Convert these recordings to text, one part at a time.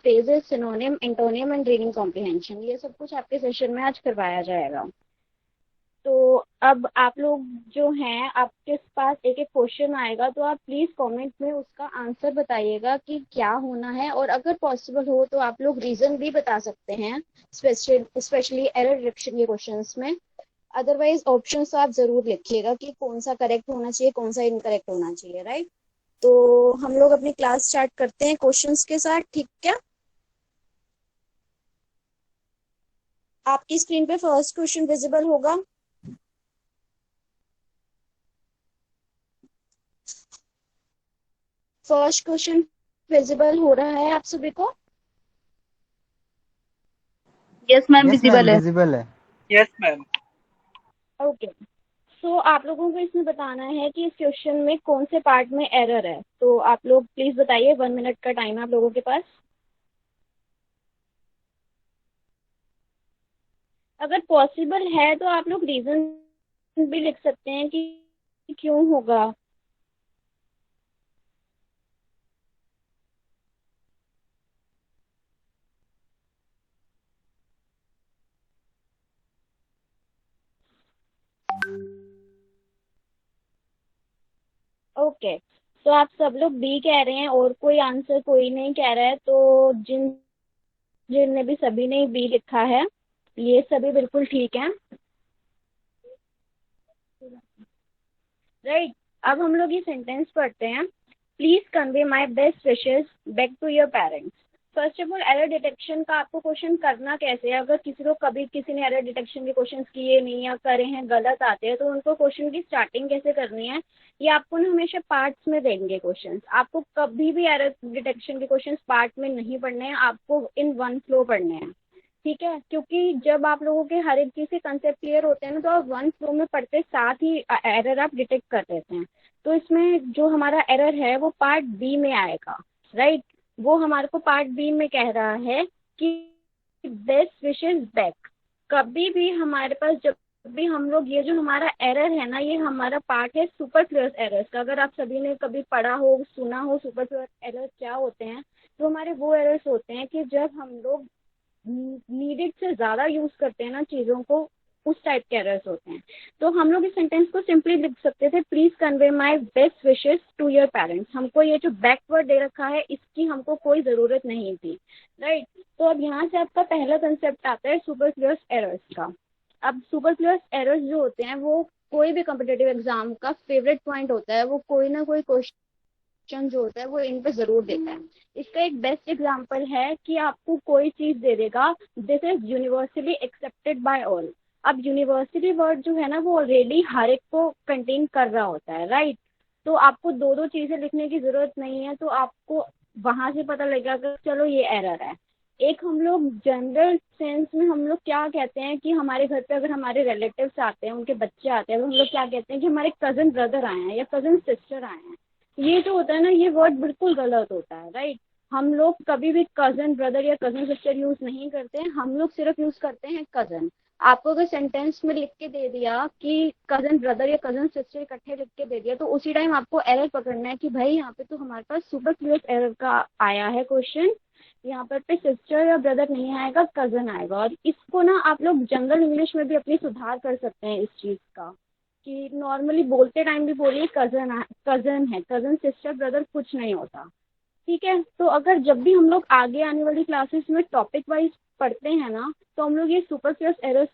Phrases, synonym, antonym and reading comprehension, ये सब कुछ आपके सेशन में आज करवाया जाएगा। तो अब आप लोग जो हैं, आपके पास एक एक क्वेश्चन आएगा, तो आप प्लीज कमेंट में उसका आंसर बताइएगा कि क्या होना है, और अगर पॉसिबल हो तो आप लोग रीजन भी बता सकते हैं, स्पेशली एरर डिटेक्शन के क्वेश्चंस में। अदरवाइज ऑप्शंस आप जरूर लिखिएगा कि कौन सा करेक्ट होना चाहिए, कौन सा इनकरेक्ट होना चाहिए, राइट। तो हम लोग अपनी क्लास स्टार्ट करते हैं क्वेश्चंस के साथ, ठीक क्या। आपकी स्क्रीन पे फर्स्ट क्वेश्चन विजिबल होगा। फर्स्ट क्वेश्चन विजिबल हो रहा है आप सभी को? Yes ma'am, yes ma'am, visible है। विजिबल है। Yes ma'am. ओके। सो आप लोगों को इसमें बताना है कि इस क्वेश्चन में कौन से पार्ट में एरर है। तो आप लोग प्लीज बताइए, 1 मिनट का टाइम है आप लोगों के पास। अगर पॉसिबल है तो आप लोग रीजन भी लिख सकते हैं कि क्यों होगा। ओके, तो आप सब लोग बी कह रहे हैं और कोई आंसर कोई नहीं कह रहा है, तो जिनने भी, सभी ने बी लिखा है, ये सभी बिल्कुल ठीक है, राइट। अब हम लोग ये सेंटेंस पढ़ते हैं। Please convey my best wishes back to your parents. First of all, error detection का आपको क्वेश्चन करना कैसे है। अगर किसी को कभी किसी ने एरर डिटेक्शन के क्वेश्चन किए नहीं या करे हैं, गलत आते हैं, तो उनको क्वेश्चन की स्टार्टिंग कैसे करनी है, ये आपको ना हमेशा पार्ट्स में देंगे क्वेश्चन। आपको कभी भी एरर डिटेक्शन के क्वेश्चन पार्ट में नहीं पढ़ने हैं, आपको इन वन फ्लो पढ़ने हैं, ठीक है। क्योंकि जब आप लोगों के हर एक चीज के कंसेप्ट क्लियर होते हैं ना, तो आप वन फ्लो में पढ़ते साथ ही एरर आप डिटेक्ट कर देते हैं। तो इसमें जो हमारा एरर है वो पार्ट बी में आएगा, राइट। वो हमारे को पार्ट बी में कह रहा है कि बेस्ट विशेस बैक। कभी भी हमारे पास, जब भी हम लोग, ये जो हमारा एरर है ना, ये हमारा पार्ट है सुपरफ्लुअस एरर्स का। अगर आप सभी ने कभी पढ़ा हो, सुना हो सुपरफ्लुअस एरर्स क्या होते हैं, तो हमारे वो एरर्स होते हैं कि जब हम लोग नीडेड से ज्यादा यूज करते हैं ना चीजों को, उस टाइप के एरर्स होते हैं। तो हम लोग इस सेंटेंस को सिंपली लिख सकते थे, please convey my best wishes to your parents. हमको ये जो बैकवर्ड दे रखा है, इसकी हमको कोई जरूरत नहीं थी, राइट। तो अब यहाँ से आपका पहला कंसेप्ट आता है सुपरफ्लुअस एरर्स का। अब सुपरफ्लुअस एरर्स जो होते हैं, वो कोई भी कॉम्पिटेटिव एग्जाम का फेवरेट पॉइंट होता है। वो कोई ना कोई क्वेश्चन जो होता है वो इन पे जरूर देता है। इसका एक बेस्ट एग्जांपल है कि आपको कोई चीज दे देगा, this is universally accepted by all. अब यूनिवर्सली वर्ड जो है ना, वो ऑलरेडी हर एक को कंटेन कर रहा होता है, राइट। तो आपको दो दो चीजें लिखने की जरूरत नहीं है, तो आपको वहां से पता लगेगा कि चलो ये एरर है। एक हम लोग जनरल सेंस में हम लोग क्या कहते हैं कि हमारे घर पे अगर हमारे रिलेटिव्स आते हैं, उनके बच्चे आते हैं, तो हम लोग क्या कहते हैं कि हमारे कजन ब्रदर आए हैं या कजन सिस्टर आए हैं। ये जो होता है ना, ये वर्ड बिल्कुल गलत होता है, राइट। हम लोग कभी भी कजन ब्रदर या कजन सिस्टर यूज नहीं करते हैं, हम लोग सिर्फ यूज करते हैं कजन। आपको अगर सेंटेंस में लिख के दे दिया कि कजन ब्रदर या कजन सिस्टर इकट्ठे लिख के दे दिया, तो उसी टाइम आपको एरर पकड़ना है कि भाई यहाँ पे तो हमारे पास सुपरफ्लुअस एरर का आया है क्वेश्चन। यहाँ पर पे सिस्टर या ब्रदर नहीं आएगा, कजन आएगा। और इसको ना आप लोग जनरल इंग्लिश में भी अपनी सुधार कर सकते हैं इस चीज का, कि नॉर्मली बोलते टाइम भी बोलिए कजन है, कजन है, कजन सिस्टर ब्रदर कुछ नहीं होता, ठीक है। तो अगर जब भी हम लोग आगे आने वाली क्लासेस में टॉपिक वाइज पढ़ते हैं ना, तो हम लोग ये सुपरफ्लुअस एरर्स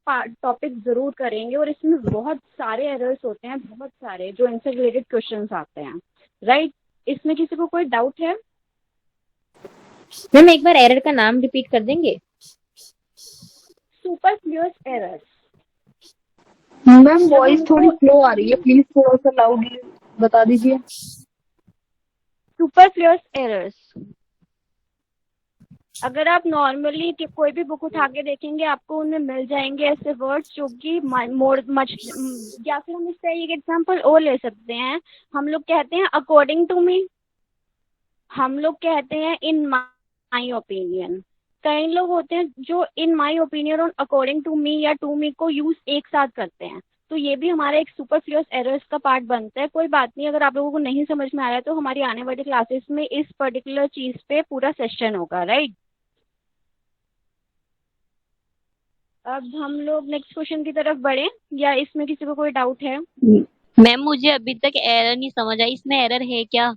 का टॉपिक जरूर करेंगे। और इसमें बहुत सारे एरर्स होते हैं, बहुत सारे, जो इनसे रिलेटेड क्वेश्चंस आते हैं, राइट। इसमें किसी को कोई डाउट है? मैम एक बार एरर का नाम रिपीट कर देंगे? Superfluous errors. मैम वॉइस थोड़ी स्लो आ रही है, प्लीज थोड़ा सा लाउडली बता दीजिए। सुपरफ्लुअस एरर्स, अगर आप नॉर्मली कोई भी बुक उठा के देखेंगे, आपको उनमें मिल जाएंगे ऐसे वर्ड्स जो कि मोर मच, या फिर हम इसका एक एग्जांपल और ले सकते हैं। हम लोग कहते हैं अकॉर्डिंग टू मी, हम लोग कहते हैं इन माई ओपिनियन। कई लोग होते हैं जो इन माई ओपिनियन और अकॉर्डिंग टू मी या टू मी को यूज एक साथ करते हैं। तो ये भी हमारा एक सुपरफ्लुअस एरर्स का पार्ट बनता है। कोई बात नहीं, अगर आप लोगों को नहीं समझ में आ रहा है तो हमारी आने वाली क्लासेस में इस पर्टिकुलर चीज पे पूरा सेशन होगा, राइट। अब हम लोग नेक्स्ट क्वेश्चन की तरफ बढ़े, या इसमें किसी को कोई डाउट है? मैम मुझे अभी तक एरर नहीं समझ आई, इसमें एरर है क्या?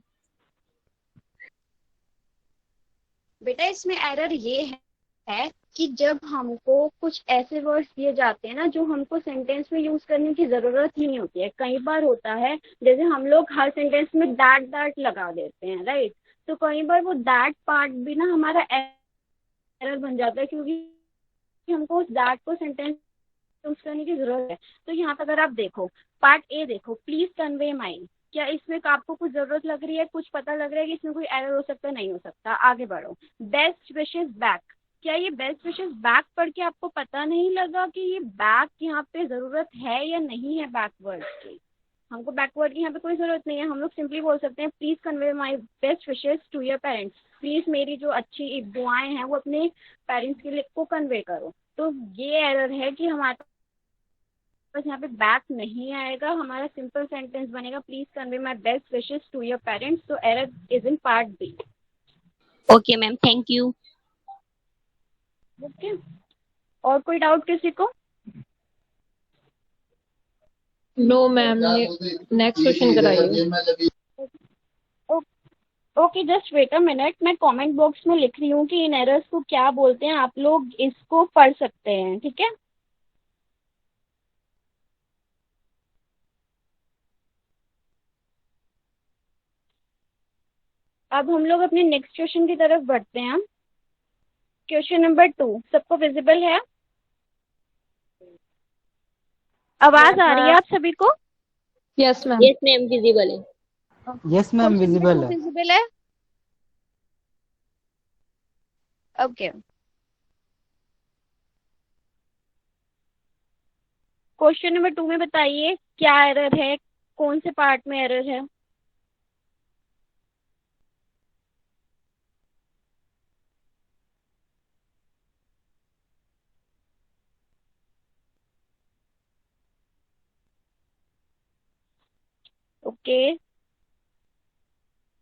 बेटा इसमें एरर ये है कि जब हमको कुछ ऐसे वर्ड्स दिए जाते हैं ना जो हमको सेंटेंस में यूज करने की जरूरत ही नहीं होती है। कई बार होता है जैसे हम लोग हर सेंटेंस में दैट लगा देते हैं, राइट। तो कई बार वो दैट पार्ट भी ना हमारा एरर बन जाता है, क्योंकि हमको उस दैट को सेंटेंस यूज करने की जरूरत है। तो यहाँ पर अगर आप देखो पार्ट ए देखो, प्लीज कन्वे माई, क्या इसमें आपको कुछ जरूरत लग रही है, कुछ पता लग रहा है कि इसमें कोई एरर हो सकता है? नहीं हो सकता। आगे बढ़ो, बेस्ट विशेस बैक, क्या ये बेस्ट विशेस बैक पढ़ के आपको पता नहीं लगा कि ये बैक यहाँ पे जरूरत है या नहीं है बैकवर्ड की? हमको बैकवर्ड की यहाँ पे कोई जरूरत नहीं है। हम लोग सिंपली बोल सकते हैं please convey my best wishes to your parents, please मेरी जो अच्छी दुआएं हैं वो अपने पेरेंट्स के लिए को कन्वे करो। तो ये एरर है कि हमारे बस यहाँ पे बैक नहीं आएगा, हमारा सिंपल सेंटेंस बनेगा please convey my best wishes to your parents. तो error is in part B. Okay ma'am, thank you. Okay, और कोई डाउट किसी को? नो मैम, नेक्स्ट क्वेश्चन कराइए। Okay, just wait a minute, मैं कमेंट बॉक्स में लिख रही हूँ कि इन एरर्स को क्या बोलते हैं, आप लोग इसको पढ़ सकते हैं, ठीक है। अब हम लोग अपने नेक्स्ट क्वेश्चन की तरफ बढ़ते हैं। क्वेश्चन नंबर 2 सबको विजिबल है? आवाज आ रही है आप सभी को? Yes ma'am. Yes ma'am, visible है। यस मैम, विजिबल है। विजिबल है, ओके। क्वेश्चन नंबर 2 में बताइए क्या एरर है, कौन से पार्ट में एरर है? ओके,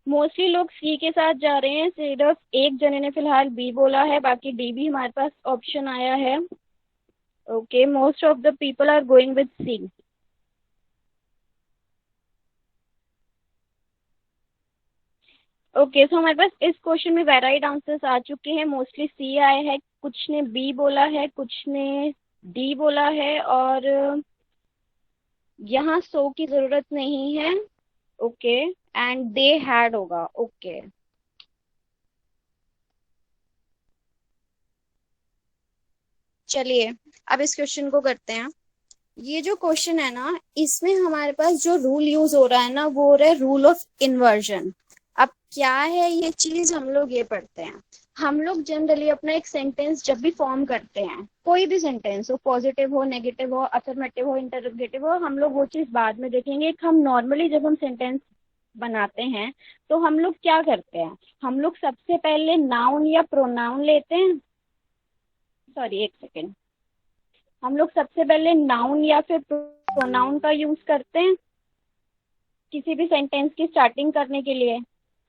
मोस्टली लोग सी के साथ जा रहे हैं, सिर्फ एक जने ने फिलहाल बी बोला है, बाकी डी भी हमारे पास ऑप्शन आया है। Okay, most of the people are going with C. Okay, so हमारे पास इस क्वेश्चन में वेराइड आंसर्स आ चुके हैं। मोस्टली सी आए हैं, कुछ ने बी बोला है, कुछ ने डी बोला है, और यहाँ सो की जरूरत नहीं है। ओके, एंड दे हैड होगा। ओके, चलिए अब इस क्वेश्चन को करते हैं। ये जो क्वेश्चन है ना, इसमें हमारे पास जो रूल यूज हो रहा है ना, वो हो रहा है रूल ऑफ इन्वर्जन। अब क्या है ये चीज, हम लोग ये पढ़ते हैं। हम लोग जनरली अपना एक सेंटेंस जब भी फॉर्म करते हैं, कोई भी सेंटेंस हो, पॉजिटिव हो, नेगेटिव हो, अफर्मेटिव हो, इंटरोगेटिव हो, हम लोग वो चीज बाद में देखेंगे। हम नॉर्मली जब हम सेंटेंस बनाते हैं तो हम लोग क्या करते हैं, हम लोग सबसे पहले नाउन या प्रोनाउन लेते हैं। सॉरी, एक सेकेंड, हम लोग सबसे पहले नाउन या फिर प्रोनाउन का यूज करते हैं किसी भी सेंटेंस की स्टार्टिंग करने के लिए,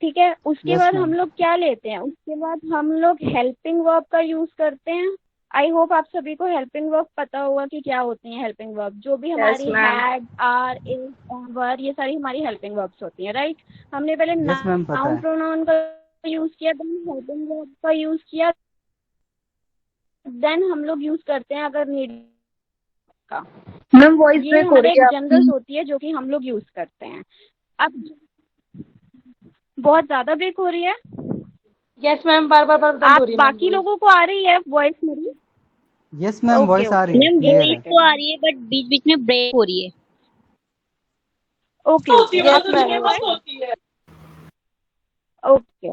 ठीक है। उसके Yes, बाद ma'am. हम लोग क्या लेते हैं, उसके बाद हम लोग हेल्पिंग वर्ब का यूज करते हैं। आई होप आप सभी को हेल्पिंग वर्ब पता होगा कि क्या होती हैं हेल्पिंग वर्ब। जो भी हमारी हैड, आर, इज, वर, ये सारी हमारी हेल्पिंग वर्ब्स होती हैं, राइट। हमने पहले Yes, ma'am, पता नाउन है। प्रोनाउन का यूज किया, देन हेल्पिंग वर्ब का यूज किया, देन हम लोग यूज करते हैं अगर नीड का। मैम वॉइस ये ब्रेक हो हमारे रही है जनरल्स आपकी। होती है जो कि हम लोग यूज करते हैं। अब बहुत ज्यादा ब्रेक हो रही है, यस मैम, बार बार बंद आप हो रही है बाकी लोगों को आ रही है वॉइस मेरी? यस मैम, Okay, वॉइस आ रही है, मैम क्लियर वॉइस है। तो आ रही है बट बीच बीच में ब्रेक हो रही है। Okay okay, yes ma'am. Okay,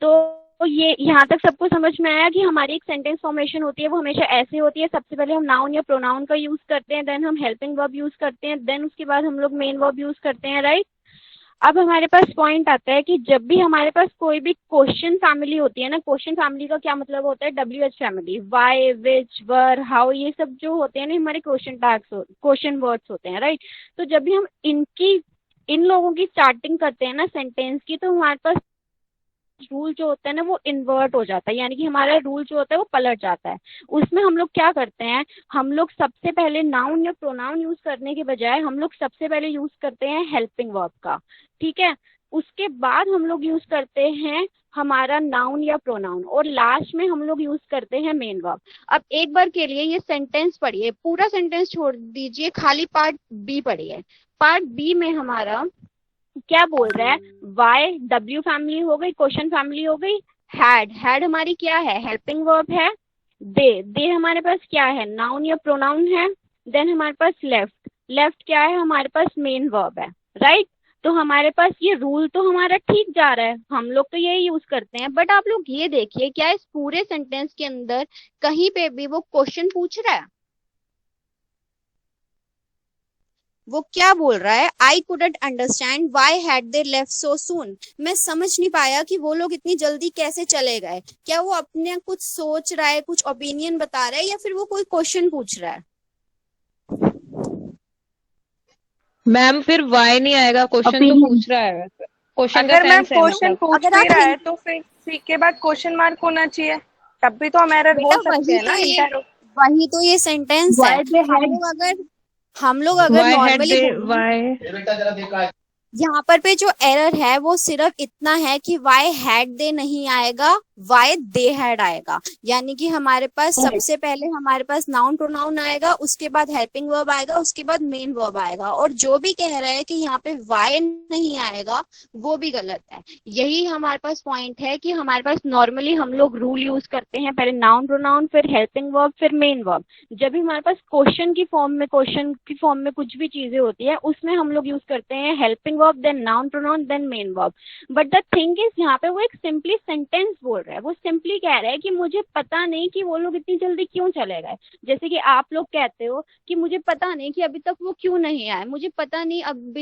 तो ये यहाँ तक सबको समझ में आया कि हमारी एक सेंटेंस फॉर्मेशन होती है वो हमेशा ऐसे होती है। सबसे पहले हम नाउन या प्रोनाउन का यूज करते हैं, देन हम हेल्पिंग वर्ब यूज करते हैं, देन उसके बाद हम लोग मेन वर्ब यूज करते हैं, राइट। अब हमारे पास पॉइंट आता है कि जब भी हमारे पास कोई भी क्वेश्चन फैमिली होती है ना, क्वेश्चन फैमिली का क्या मतलब होता है, WH family, why, which, where, how, ये सब जो होते हैं ना हमारे क्वेश्चन टैग्स, क्वेश्चन वर्ड्स होते हैं, राइट। तो जब भी हम इन लोगों की स्टार्टिंग करते हैं ना सेंटेंस की, तो हमारे पास रूल जो होता है ना वो इन्वर्ट हो जाता है, यानी कि हमारा रूल जो होता है वो पलट जाता है। उसमें हम लोग क्या करते हैं, हम लोग सबसे पहले नाउन या प्रोनाउन यूज करने के बजाय हम लोग सबसे पहले यूज करते हैं हेल्पिंग वर्ब का, ठीक है। उसके बाद हम लोग यूज करते हैं हमारा नाउन या प्रोनाउन, और लास्ट में हम लोग यूज करते हैं मेन वर्ब। अब एक बार के लिए ये सेंटेंस पढ़िए, पूरा सेंटेंस छोड़ दीजिए, खाली पार्ट बी पढ़िए। पार्ट बी में हमारा क्या बोल रहा है, वाई W फैमिली हो गई, क्वेश्चन फैमिली हो गई, हैड हमारी क्या है, हेल्पिंग वर्ब है, दे हमारे पास क्या है, नाउन या प्रोनाउन है, देन हमारे पास लेफ्ट क्या है, हमारे पास मेन वर्ब है, राइट। तो हमारे पास ये रूल तो हमारा ठीक जा रहा है, हम लोग तो यही यूज करते हैं। बट आप लोग ये देखिए, क्या इस पूरे सेंटेंस के अंदर कहीं पे भी वो क्वेश्चन पूछ रहा है? वो क्या बोल रहा है, I couldn't understand why had they left so soon. मैं समझ नहीं पाया कि वो लोग इतनी जल्दी कैसे चले गए। क्या वो अपने कुछ सोच रहा है, कुछ ओपिनियन बता रहा है, या फिर वो कोई क्वेश्चन पूछ रहा है? मैम फिर वाई नहीं आएगा, क्वेश्चन तो Opinion. पूछ रहा है वैसे, क्वेश्चन का अगर मैम सेंस है क्वेश्चन मतलब। पूछ अगर भी आप रहा है तो फिर सी के बाद क्वेश्चन मार्क होना चाहिए, तब भी तो हम एरर बेटा बोल सकते हैं ना। वही तो ये सेंटेंस है। Why they हम had लोग अगर वाई हैड नॉर्मली दे बोलें, वाई यहाँ पर पे जो एरर है वो सिर्फ इतना है कि वाई हैड दे नहीं आएगा, वाई दे हैड आएगा। यानी कि हमारे पास सबसे पहले हमारे पास नाउन प्रोनाउन आएगा, उसके बाद हेल्पिंग वर्ब आएगा, उसके बाद मेन वर्ब आएगा। और जो भी कह रहा है कि यहाँ पे वाई नहीं आएगा वो भी गलत है। यही हमारे पास पॉइंट है कि हमारे पास नॉर्मली हम लोग रूल यूज करते हैं, पहले नाउन प्रोनाउन, फिर हेल्पिंग वर्ब, फिर मेन वर्ब। जब भी हमारे पास क्वेश्चन की फॉर्म में कुछ भी चीजें होती है, उसमें हम लोग यूज करते हैं helping verb, then noun pronoun, then main verb. But the thing is, यहाँ पे वो एक सिंपली सेंटेंस बोल रहा है, वो सिंपली कह रहा है कि मुझे पता नहीं कि वो लोग इतनी जल्दी क्यों चले गए। जैसे कि आप लोग कहते हो कि मुझे पता नहीं कि अभी तक वो क्यों नहीं आए, मुझे पता नहीं अब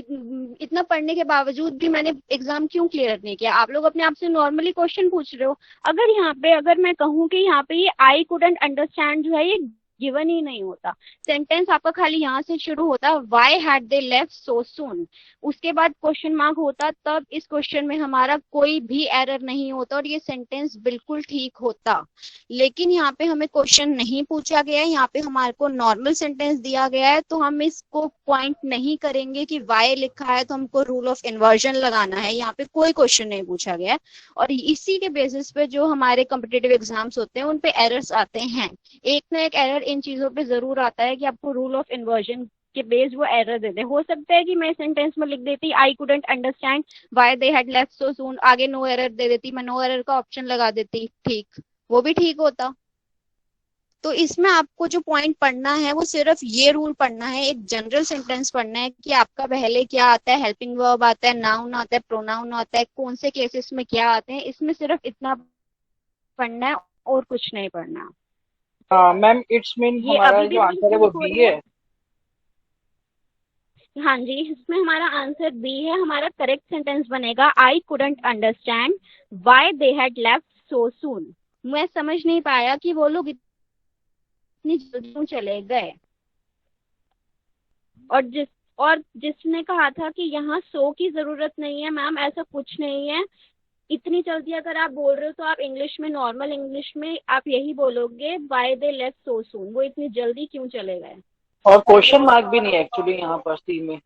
इतना पढ़ने के बावजूद भी मैंने एग्जाम क्यों क्लियर नहीं किया। आप लोग अपने आप से नॉर्मली क्वेश्चन पूछ रहे हो। अगर मैं कहूँ कि यहाँ पे ये आई कुडंट अंडरस्टैंड जो है ये गिवन ही नहीं होता, सेंटेंस आपका खाली यहाँ से शुरू होता, why had they left so soon, उसके बाद क्वेश्चन मार्क होता, तब इस क्वेश्चन में हमारा कोई भी एरर नहीं होता और ये सेंटेंस बिल्कुल ठीक होता। लेकिन यहाँ पे हमें क्वेश्चन नहीं पूछा गया है, यहाँ पे हमारे को नॉर्मल सेंटेंस दिया गया है, तो हम इसको पॉइंट नहीं करेंगे कि वाई लिखा है तो हमको रूल ऑफ इन्वर्जन लगाना है। यहाँ पे कोई क्वेश्चन नहीं पूछा गया है और इसी के बेसिस पे जो हमारे कॉम्पिटिटिव एग्जाम्स होते हैं उन पे एरर्स आते हैं। एक ना एक एरर इन चीजों पे जरूर आता है कि आपको रूल ऑफ इन्वर्जन के बेस वो एरर दे दे। हो सकता है कि मैं सेंटेंस में लिख देती I couldn't understand why they had left so soon, आगे नो एरर दे देती, मैं नो एरर का ऑप्शन लगा देती, ठीक, वो भी ठीक होता। तो इसमें आपको जो पॉइंट पढ़ना है वो सिर्फ ये रूल पढ़ना है, एक जनरल सेंटेंस पढ़ना है कि आपका पहले क्या आता है, हेल्पिंग वर्ब आता है, नाउन आता है, प्रोनाउन आता है, कौन से केसेस में क्या आते हैं, इसमें सिर्फ इतना पढ़ना है और कुछ नहीं पढ़ना। मैम इट्स मीन ये हमारा अभी भी जो आंसर है वो confuse हो बी रही है। हाँ जी, इसमें हमारा आंसर बी है। हमारा करेक्ट सेंटेंस बनेगा I couldn't understand why they had left so soon. मैं समझ नहीं पाया कि वो लोग इतनी जल्दी क्यों चले गए। और जिसने कहा था कि यहाँ सो की जरूरत नहीं है, मैम ऐसा कुछ नहीं है। इतनी जल्दी अगर आप बोल रहे हो तो आप इंग्लिश में, नॉर्मल इंग्लिश में आप यही बोलोगे व्हाई दे लेफ्ट सो सून, वो इतनी जल्दी क्यों चले गए। और क्वेश्चन मार्क भी नहीं है एक्चुअली यहाँ पर सी में।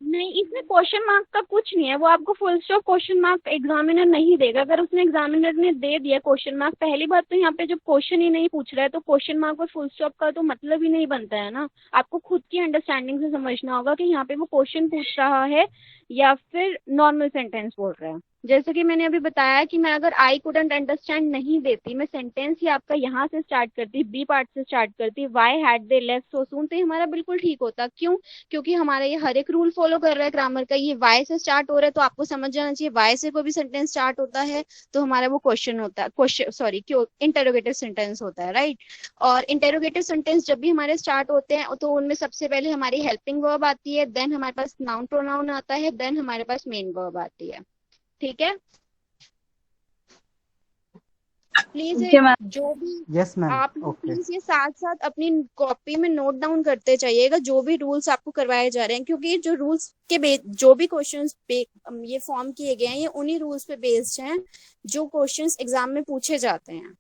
नहीं, इसमें क्वेश्चन मार्क का कुछ नहीं है, वो आपको full stop question mark examiner नहीं देगा। अगर उसने एग्जामिनर ने दे दिया क्वेश्चन मार्क, पहली बात तो यहाँ पे जब क्वेश्चन ही नहीं पूछ रहा है तो क्वेश्चन मार्क और फुल स्टॉप का तो मतलब ही नहीं बनता है ना। आपको खुद की अंडरस्टैंडिंग से समझना होगा कि यहाँ पे वो क्वेश्चन पूछ रहा है या फिर नॉर्मल सेंटेंस बोल रहा है। जैसे कि मैंने अभी बताया कि मैं अगर आई कुडंट अंडरस्टैंड नहीं देती, मैं सेंटेंस ही आपका यहाँ से स्टार्ट करती, बी पार्ट से स्टार्ट करती, why had they left so soon, तो ये हमारा बिल्कुल ठीक होता। क्यों? क्योंकि हमारा ये हर एक रूल फॉलो कर रहा है ग्रामर का। ये वाई से स्टार्ट हो रहा है तो आपको समझ जाना चाहिए वाई से कोई भी सेंटेंस स्टार्ट होता है तो हमारा वो क्वेश्चन होता है, क्वेश्चन सॉरी क्यों इंटेरोगेटिव सेंटेंस होता है, राइट। और इंटेरोगेटिव सेंटेंस जब भी हमारे स्टार्ट होते हैं तो उनमें सबसे पहले हमारी हेल्पिंग वर्ब आती है, देन हमारे पास नाउन प्रोनाउन आता है, देन हमारे पास मेन वर्ब आती है। ठीक है, प्लीज ठीक है मैम। जो भी यस मैम। आप लोग ओके। प्लीज ये साथ साथ अपनी कॉपी में नोट डाउन करते जाइएगा जो भी रूल्स आपको करवाए जा रहे हैं, क्योंकि जो रूल्स के जो भी क्वेश्चंस ये फॉर्म किए गए हैं ये उन्हीं रूल्स पे बेस्ड हैं जो क्वेश्चंस एग्जाम में पूछे जाते हैं।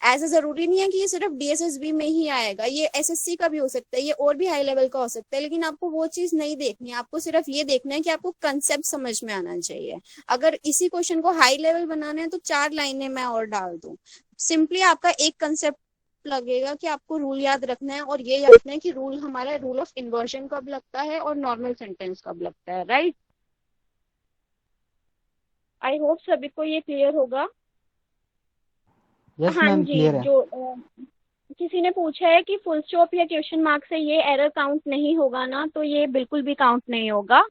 ऐसा जरूरी नहीं है कि ये सिर्फ डीएसएसबी में ही आएगा, ये एसएससी का भी हो सकता है, ये और भी हाई लेवल का हो सकता है, लेकिन आपको वो चीज नहीं देखनी है। आपको सिर्फ ये देखना है कि आपको कंसेप्ट समझ में आना चाहिए। अगर इसी क्वेश्चन को हाई लेवल बनाना है तो 4 लाइनें मैं और डाल दूं। सिंपली आपका एक कंसेप्ट लगेगा कि आपको रूल याद रखना है, और ये याद रखना है कि रूल हमारा रूल ऑफ इन्वर्जन कब लगता है और नॉर्मल सेंटेंस कब लगता है, राइट। आई होप सभी को ये क्लियर होगा। यस हाँ मैम, जी, क्लियर है। जो किसी ने पूछा है कि फुल स्टॉप या क्वेश्चन मार्क से ये एरर काउंट नहीं होगा ना, तो ये बिल्कुल भी काउंट नहीं होगा।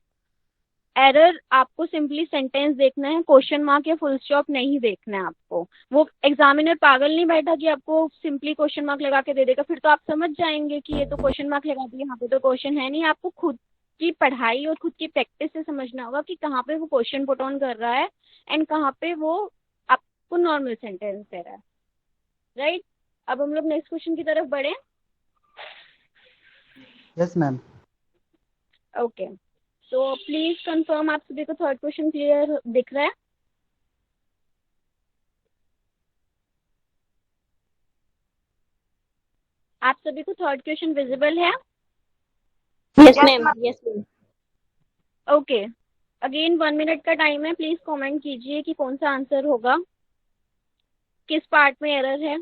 एरर आपको सिंपली सेंटेंस देखना है, क्वेश्चन मार्क या फुल स्टॉप नहीं देखना है आपको। वो एग्जामिनर पागल नहीं बैठा कि आपको सिंपली क्वेश्चन मार्क लगा के दे देगा, फिर तो आप समझ जाएंगे कि ये तो क्वेश्चन मार्क लगा दिया, यहाँ पे तो क्वेश्चन है नहीं। आपको खुद की पढ़ाई और खुद की प्रैक्टिस से समझना होगा कि कहाँ पे वो क्वेश्चन पुट ऑन कर रहा है एंड कहाँ पे वो आपको नॉर्मल सेंटेंस दे रहा है, राइट। अब हम लोग नेक्स्ट क्वेश्चन की तरफ बढ़े। Yes ma'am. Okay, so please confirm आप सभी को थर्ड क्वेश्चन क्लियर दिख रहा है। आप सभी को थर्ड क्वेश्चन विजिबल है? Yes ma'am, yes ma'am. Okay, again 1 minute का टाइम है, प्लीज कमेंट कीजिए कि कौन सा आंसर होगा, किस पार्ट में एरर है।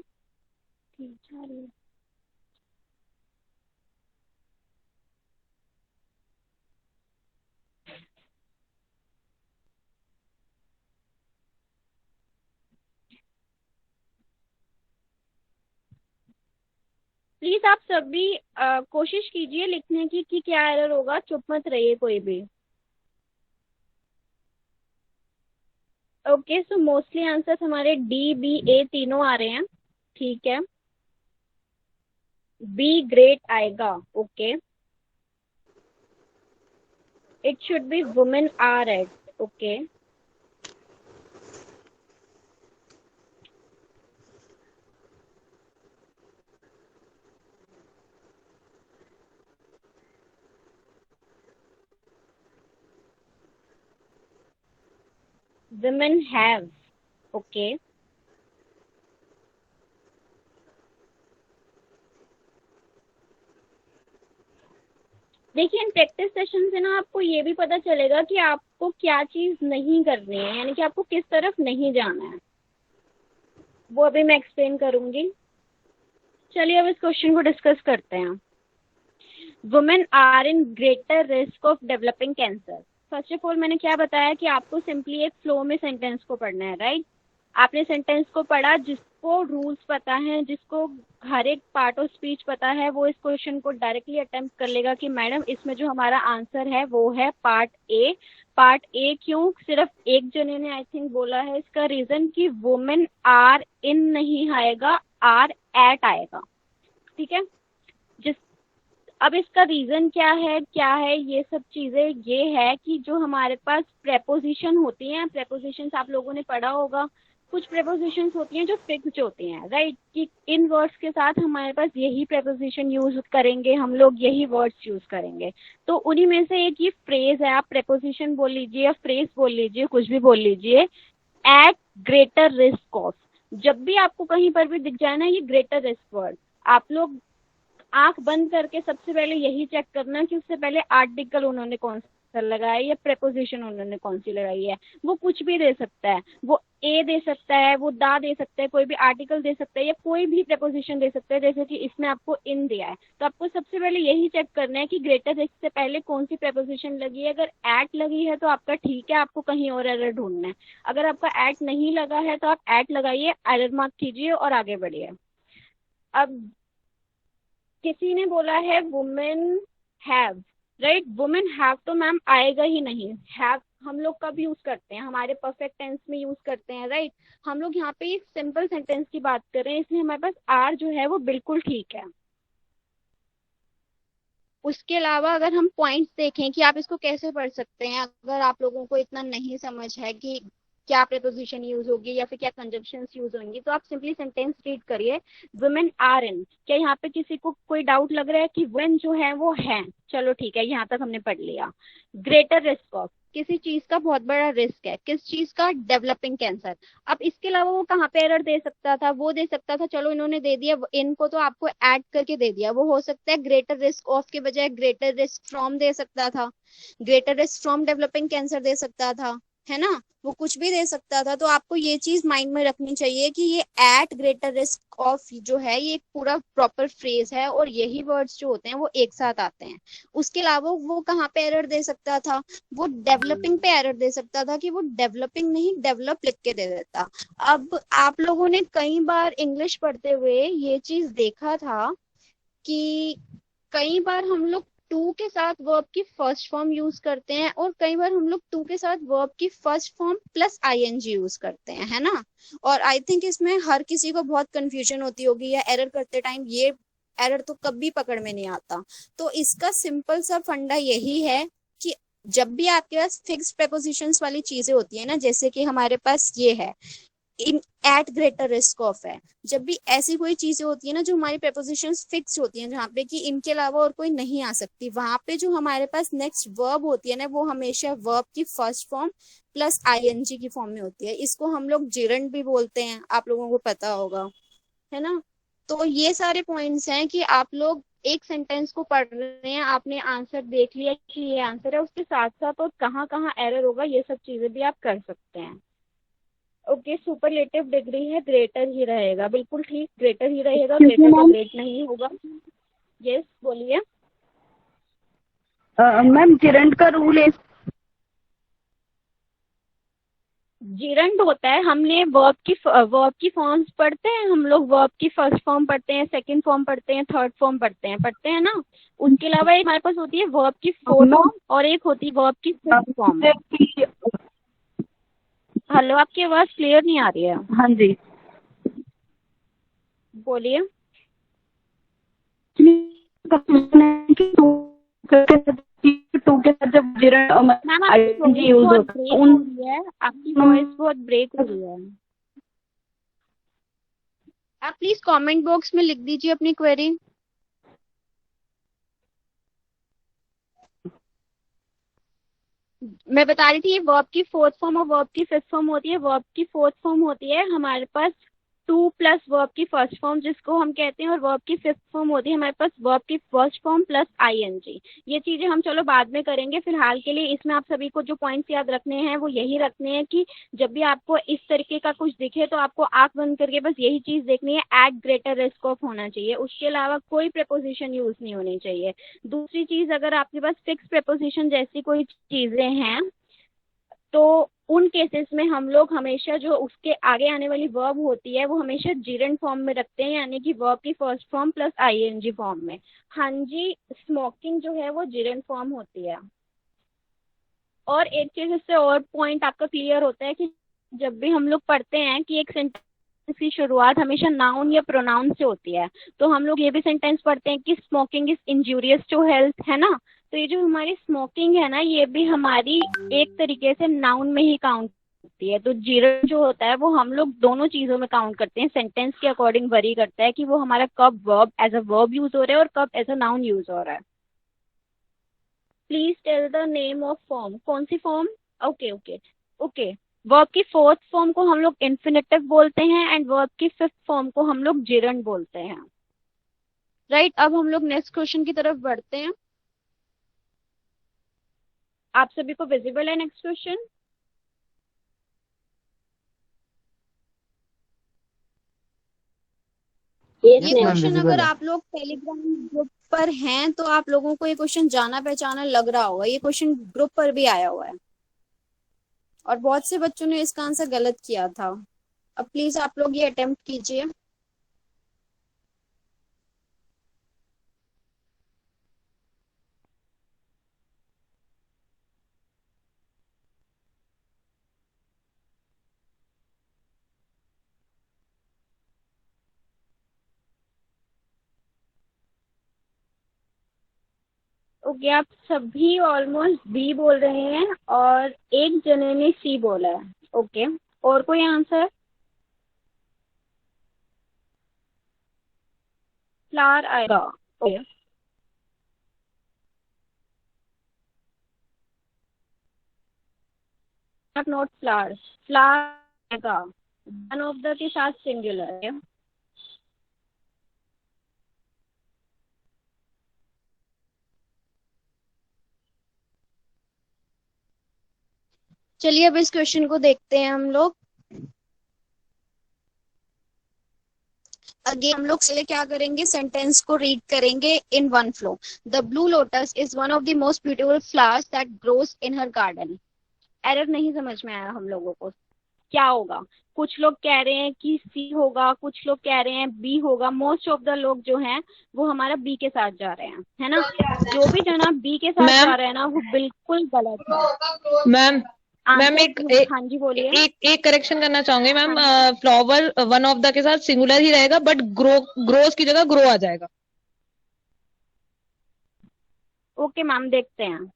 प्लीज आप सभी कोशिश कीजिए लिखने की कि क्या एरर होगा, चुप मत रहिए कोई भी। ओके, सो मोस्टली आंसर हमारे डी बी ए तीनों आ रहे हैं, ठीक है। बी ग्रेट आएगा, okay. It should be women are at, okay. women have, okay। देखिए इन प्रैक्टिस सेशन से ना आपको ये भी पता चलेगा कि आपको क्या चीज नहीं करनी है, यानी कि आपको किस तरफ नहीं जाना है, वो अभी मैं एक्सप्लेन करूंगी। चलिए अब इस क्वेश्चन को डिस्कस करते हैं। Women are in greater risk of developing cancer. First of all मैंने क्या बताया कि आपको सिंपली एक फ्लो में सेंटेंस को पढ़ना है, राइट। आपने सेंटेंस को पढ़ा, जिसको रूल्स पता है, जिसको हर एक पार्ट ऑफ स्पीच पता है, वो इस क्वेश्चन को डायरेक्टली अटेम्प्ट कर लेगा कि मैडम इसमें जो हमारा आंसर है वो है पार्ट ए। पार्ट ए क्यों सिर्फ एक जने ने आई थिंक बोला है, इसका रीजन कि वुमेन आर इन नहीं आएगा, आर एट आएगा, ठीक है। जिस अब इसका रीजन क्या है ये सब चीजें ये है कि जो हमारे पास प्रेपोजिशन होती हैं, प्रेपोजिशंस आप लोगों ने पढ़ा होगा, कुछ प्रेपोजिशंस होती हैं जो फिक्स्ड होती हैं, राइट, कि इन वर्ड्स के साथ हमारे पास यही प्रेपोजिशन यूज करेंगे, हम लोग यही वर्ड्स यूज करेंगे। तो उन्हीं में से एक ये फ्रेज है, आप प्रेपोजिशन बोल लीजिए या फ्रेज बोल लीजिए, कुछ भी बोल लीजिए। एट ग्रेटर रिस्क ऑफ, जब भी आपको कहीं पर भी दिख जाए ना ये ग्रेटर रिस्क वर्ड, आप लोग आंख बंद करके सबसे पहले यही चेक करना कि उससे पहले आर्टिकल उन्होंने कौन आंसर लगाया या प्रेपोजिशन उन्होंने कौन सी लगाई है। वो कुछ भी दे सकता है, वो ए दे सकता है, वो दा दे सकता है, कोई भी आर्टिकल दे सकता है या कोई भी प्रेपोजिशन दे सकता है। जैसे कि इसमें आपको इन दिया है तो आपको सबसे पहले यही चेक करना है कि ग्रेटर देन से पहले कौन सी प्रेपोजिशन लगी है। अगर एट लगी है तो आपका ठीक है, आपको कहीं और एरर ढूंढना है। अगर आपका एट नहीं लगा है तो आप एट लगाइए, एरर मार्क कीजिए और आगे बढ़िए। अब किसी ने बोला है women have, right. Women have तो मैम आएगा ही नहीं। हैव हम लोग कब यूज करते हैं, हमारे परफेक्ट टेंस में यूज करते हैं, राइट। हम लोग यहाँ पे एक सिंपल सेंटेंस की बात कर रहे हैं, इसलिए हमारे पास आर जो है वो बिल्कुल ठीक है। उसके अलावा अगर हम पॉइंट्स देखें कि आप इसको कैसे पढ़ सकते हैं, अगर आप लोगों को इतना नहीं समझ है कि क्या प्रेपोजिशन यूज होगी या फिर क्या कंजंक्शंस यूज होंगी, तो आप सिंपली सेंटेंस रीड करिए, वुमेन आर इन। क्या यहाँ पे किसी को कोई डाउट लग रहा है कि वुमेन जो है वो है? चलो ठीक है, यहाँ तक हमने पढ़ लिया। ग्रेटर रिस्क ऑफ, किसी चीज का बहुत बड़ा रिस्क है, किस चीज का? Developing cancer. अब इसके अलावा वो कहाँ पे एरर दे सकता था? वो दे सकता था, चलो इन्होंने दे दिया, इनको तो आपको ऐड करके दे दिया, वो हो सकता है ग्रेटर रिस्क ऑफ के बजाय ग्रेटर रिस्क फ्रॉम दे सकता था, greater risk from developing cancer दे सकता था, है ना। वो कुछ भी दे सकता था। तो आपको ये चीज माइंड में रखनी चाहिए कि ये एट ग्रेटर रिस्क ऑफ जो है ये एक पूरा प्रॉपर फ्रेज है और यही वर्ड्स जो होते हैं वो एक साथ आते हैं। उसके अलावा वो कहाँ पे एरर दे सकता था? वो डेवलपिंग पे एरर दे सकता था कि वो डेवलपिंग नहीं डेवलप लिख के दे देता। अब आप लोगों ने कई बार इंग्लिश पढ़ते हुए ये चीज देखा था कि कई बार हम लोग टू के साथ वर्ब की फर्स्ट फॉर्म यूज करते हैं और कई बार हम लोग टू के साथ वर्ब की first form plus ING use करते हैं, है ना। और आई थिंक इसमें हर किसी को बहुत कंफ्यूजन होती होगी या एरर करते टाइम ये एरर तो कभी पकड़ में नहीं आता। तो इसका सिंपल सा फंडा यही है कि जब भी आपके पास फिक्स प्रेपोजिशंस वाली चीजें होती है ना, जैसे कि हमारे पास ये है इन एट ग्रेटर रिस्क ऑफ है, जब भी ऐसी कोई चीजें होती है ना जो हमारी प्रेपोजिशंस फिक्स होती हैं, जहाँ पे कि इनके अलावा और कोई नहीं आ सकती, वहां पे जो हमारे पास नेक्स्ट वर्ब होती है ना वो हमेशा वर्ब की फर्स्ट फॉर्म प्लस आईएनजी की फॉर्म में होती है। इसको हम लोग जिरंड भी बोलते हैं, आप लोगों को पता होगा, है ना। तो ये सारे पॉइंट्स हैं कि आप लोग एक सेंटेंस को पढ़ रहे हैं, आपने आंसर देख लिया कि ये आंसर है, उसके साथ साथ और कहाँ कहाँ एरर होगा ये सब चीजें भी आप कर सकते हैं। ओके, सुपरलेटिव डिग्री है, ग्रेटर ही रहेगा, बिल्कुल ठीक, ग्रेटर ही रहेगा, ग्रेटर का ग्रेट नहीं होगा। यस बोलिए। मैम जिरंड का रूल है। जिरंड होता है, हमने वर्ब की फॉर्म्स पढ़ते हैं, हम लोग वर्ब की फर्स्ट फॉर्म पढ़ते हैं, सेकंड फॉर्म पढ़ते हैं, थर्ड फॉर्म पढ़ते हैं ना। उसके अलावा एक हमारे पास होती है वर्ब की फोर्थ फॉर्म और एक होती है वर्ब की फिफ्थ फॉर्म। हेलो, आपकी आवाज क्लियर नहीं आ रही है। हाँ जी बोलिए। टू के साथ जब जिरंड मैम आपकी यूज वॉइस होता बहुत है ब्रेक हो रही है, आपकी वॉइस बहुत ब्रेक हो रही है। आप प्लीज कमेंट बॉक्स में लिख दीजिए अपनी क्वेरी। मैं बता रही थी वर्ब की फोर्थ फॉर्म और वर्ब की फिफ्थ फॉर्म होती है। वर्ब की फोर्थ फॉर्म होती है हमारे पास टू प्लस वर्ब की फर्स्ट फॉर्म जिसको हम कहते हैं, और वर्ब की फिफ्थ फॉर्म होती है हमारे पास वर्ब की फर्स्ट फॉर्म प्लस आईएनजी। ये चीजें हम चलो बाद में करेंगे, फिलहाल के लिए इसमें आप सभी को जो पॉइंट्स याद रखने हैं वो यही रखने हैं कि जब भी आपको इस तरीके का कुछ दिखे तो आपको आंख बंद करके बस यही चीज देखनी है, एट ग्रेटर रिस्क ऑफ होना चाहिए, उसके अलावा कोई प्रेपोजिशन यूज नहीं होनी चाहिए। दूसरी चीज, अगर आपके पास फिक्स प्रेपोजिशन जैसी कोई चीजें हैं तो उन केसेस में हम लोग हमेशा जो उसके आगे आने वाली वर्ब होती है वो हमेशा जिरंड फॉर्म में रखते हैं, यानी कि वर्ब की first form plus ING form में। हाँ जी, स्मोकिंग जो है वो जिरंड फॉर्म होती है। और एक चीज इससे और पॉइंट आपका क्लियर होता है कि जब भी हम लोग पढ़ते हैं कि एक सेंटेंस की शुरुआत हमेशा नाउन या प्रोनाउन से होती है, तो हम लोग ये भी सेंटेंस पढ़ते हैं कि smoking is injurious to health, है ना। तो ये जो हमारी स्मोकिंग है ना, ये भी हमारी एक तरीके से नाउन में ही काउंट होती है। तो जिरंड जो होता है वो हम लोग दोनों चीजों में काउंट करते हैं, सेंटेंस के अकॉर्डिंग वरी करता है कि वो हमारा कब verb as a verb use हो रहा है और कब एज अ नाउन यूज हो रहा है। Please tell the name of form. कौन सी form? Okay okay okay. Verb की फोर्थ फॉर्म को हम लोग इन्फिनेटिव बोलते हैं एंड वर्ब की फिफ्थ फॉर्म को हम लोग जिरंड बोलते हैं, राइट। अब हम लोग नेक्स्ट क्वेश्चन की तरफ बढ़ते हैं। आप सभी को विजिबल है नेक्स्ट क्वेश्चन? यस ये मैम क्वेश्चन विजिबल अगर है। आप लोग टेलीग्राम ग्रुप पर हैं तो आप लोगों को ये क्वेश्चन जाना पहचाना लग रहा होगा। ये क्वेश्चन ग्रुप पर भी आया हुआ है और बहुत से बच्चों ने इसका आंसर गलत किया था। अब प्लीज आप लोग ये अटेम्प्ट कीजिए। ओके, आप सभी ऑलमोस्ट बी बोल रहे हैं और एक जने ने सी बोला है। ओके, और कोई आंसर? फ्लावर आएगा। ओके, नॉट फ्लावर्स, फ्लावर आएगा। वन ऑफ द के साथ सिंगुलर है। चलिए अब इस क्वेश्चन को देखते हैं हम लोग। अगेन हम लोग से क्या करेंगे, सेंटेंस को रीड करेंगे in one flow. The blue lotus is one of the most beautiful flowers that grows in her garden. Error नहीं समझ में आया हम लोगों को, क्या होगा? कुछ लोग कह रहे हैं कि सी होगा, कुछ लोग कह रहे हैं बी होगा। मोस्ट ऑफ द लोग जो हैं वो हमारा बी के साथ जा रहे हैं, है ना? जो भी जना बी के साथ मैम जा रहे हैं ना वो बिल्कुल गलत है। मैम मैम आंसर हाँ जी बोलिए। एक करेक्शन करना चाहूंगी ma'am. Flower one of the के साथ सिंगुलर ही रहेगा, बट ग्रोस की जगह ग्रो आ जाएगा। ओके मैम, देखते हैं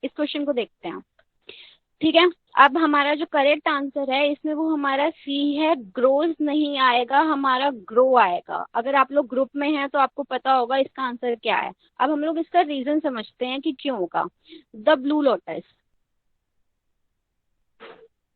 इस क्वेश्चन को, देखते हैं। ठीक है, अब हमारा जो करेक्ट आंसर है इसमें वो हमारा सी है। ग्रोज नहीं आएगा, हमारा ग्रो आएगा। अगर आप लोग ग्रुप में हैं तो आपको पता होगा इसका आंसर क्या है। अब हम लोग इसका रीजन समझते हैं कि क्यों होगा। द ब्लू लोटस,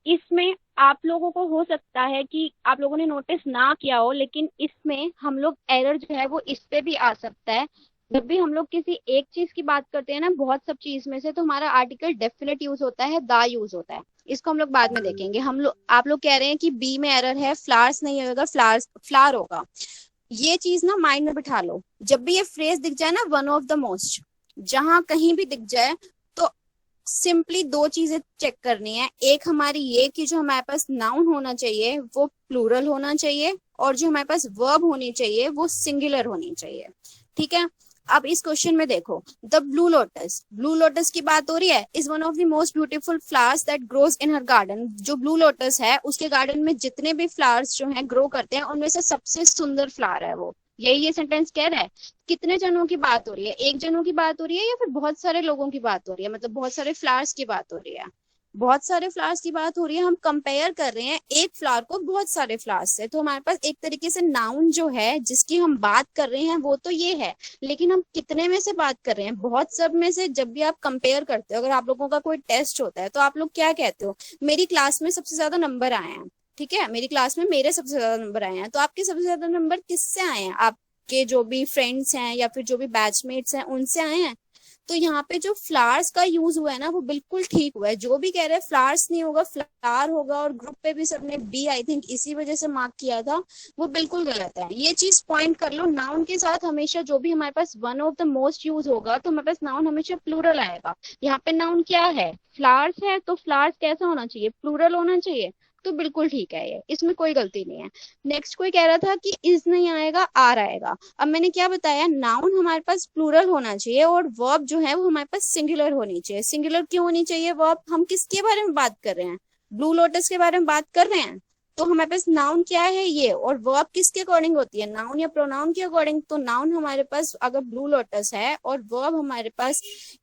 इसमें आप लोगों को हो सकता है कि आप लोगों ने नोटिस ना किया हो, लेकिन इसमें हम लोग एरर जो है वो इस पे भी आ सकता है। जब भी हम लोग किसी एक चीज की बात करते हैं ना, बहुत सब चीज में से, तो हमारा आर्टिकल डेफिनेट यूज होता है, द यूज होता है। इसको हम लोग बाद में देखेंगे। हम लोग, आप लोग कह रहे हैं कि बी में एरर है, फ्लावर्स नहीं होगा, फ्लावर्स फ्लावर होगा। ये चीज ना माइंड में बिठा लो। जब भी ये फ्रेज दिख जाए ना, वन ऑफ द मोस्ट, जहां कहीं भी दिख जाए तो सिंपली दो चीजें चेक करनी है। एक हमारी ये कि जो हमारे पास नाउन होना चाहिए वो प्लूरल होना चाहिए, और जो हमारे पास वर्ब होनी चाहिए वो सिंगुलर होनी चाहिए। ठीक है, अब इस क्वेश्चन में देखो, the blue lotus, blue lotus की बात हो रही है। Is one of the most beautiful flowers that grows in her garden. जो ब्लू लोटस है उसके गार्डन में जितने भी फ्लावर्स जो हैं ग्रो करते हैं उनमें से सबसे सुंदर फ्लावर है वो। यही ये सेंटेंस कह रहा है। कितने जनों की बात हो रही है? एक जनों की बात हो रही है या फिर बहुत सारे लोगों की बात हो रही है? मतलब बहुत सारे फ्लावर्स की बात हो रही है। बहुत सारे फ्लावर्स की बात हो रही है। हम कंपेयर कर रहे हैं एक फ्लावर को बहुत सारे फ्लावर्स से, तो हमारे पास एक तरीके से नाउन जो है जिसकी हम बात कर रहे हैं वो तो ये है, लेकिन हम कितने में से बात कर रहे हैं? बहुत सब में से। जब भी आप कंपेयर करते हो, अगर आप लोगों का कोई टेस्ट होता है तो आप लोग क्या कहते हो? मेरी क्लास में सबसे ज्यादा नंबर आए हैं। ठीक है, मेरी क्लास में मेरे सबसे ज्यादा नंबर आए हैं। तो आपके सबसे ज्यादा नंबर किससे आए हैं? आपके जो भी फ्रेंड्स हैं या फिर जो भी बैचमेट्स हैं उनसे आए हैं। तो यहाँ पे जो फ्लावर्स का यूज हुआ है ना वो बिल्कुल ठीक हुआ है। जो भी कह रहे हैं फ्लावर्स नहीं होगा फ्लावर होगा, और ग्रुप पे भी सबने बी आई थिंक इसी वजह से मार्क किया था, वो बिल्कुल गलत है। ये चीज पॉइंट कर लो। नाउन के साथ हमेशा जो भी हमारे पास one of the most use होगा तो हमारे पास नाउन हमेशा प्लूरल आएगा। यहाँ पे नाउन क्या है? फ्लावर्स है, तो फ्लावर्स कैसा होना चाहिए? प्लूरल होना चाहिए। तो बिल्कुल ठीक है, ये इसमें कोई गलती नहीं है। नेक्स्ट कोई कह रहा था कि इज नहीं आएगा, आर आएगा। अब मैंने क्या बताया, नाउन हमारे पास प्लूरल होना चाहिए और वर्ब जो है वो हमारे पास सिंगुलर होनी चाहिए। सिंगुलर क्यों होनी चाहिए वर्ब? हम किसके बारे में बात कर रहे हैं? ब्लू लोटस के बारे में बात कर रहे हैं। तो हमारे पास नाउन क्या है ये, और वर्ब किसके अकॉर्डिंग होती है? नाउन या प्रोनाउन के अकॉर्डिंग। तो नाउन हमारे पास अगर ब्लू लोटस है और वर्ब हमारे पास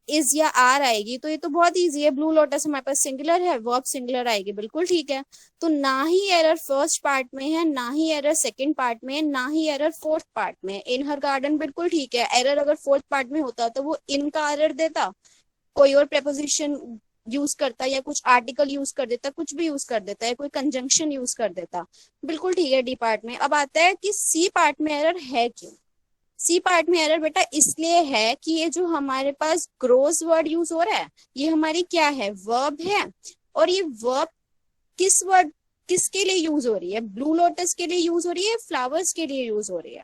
इज या आर आएगी तो ये तो बहुत इजी है। ब्लू लोटस हमारे पास सिंगुलर है, वर्ब सिंगुलर आएगी, बिल्कुल ठीक है। तो ना ही एरर फर्स्ट पार्ट में है, ना ही एरर सेकंड पार्ट में है, ना ही एरर फोर्थ पार्ट में है। इन हर गार्डन बिल्कुल ठीक है। एरर अगर फोर्थ पार्ट में होता तो वो इन का एरर देता, कोई और प्रेपोजिशन यूज करता या कुछ आर्टिकल यूज कर देता, कुछ भी यूज कर देता है, कोई कंजंक्शन यूज कर देता, बिल्कुल ठीक है डी पार्ट में। अब आता है कि सी पार्ट में एरर है क्यों। सी पार्ट में एरर बेटा इसलिए है कि ये जो हमारे पास ग्रोस वर्ड यूज हो रहा है ये हमारी क्या है, वर्ब है। और ये वर्ब किस वर्ड किसके लिए यूज हो रही है, ब्लू लोटस के लिए यूज हो रही है, फ्लावर्स के लिए यूज हो रही है।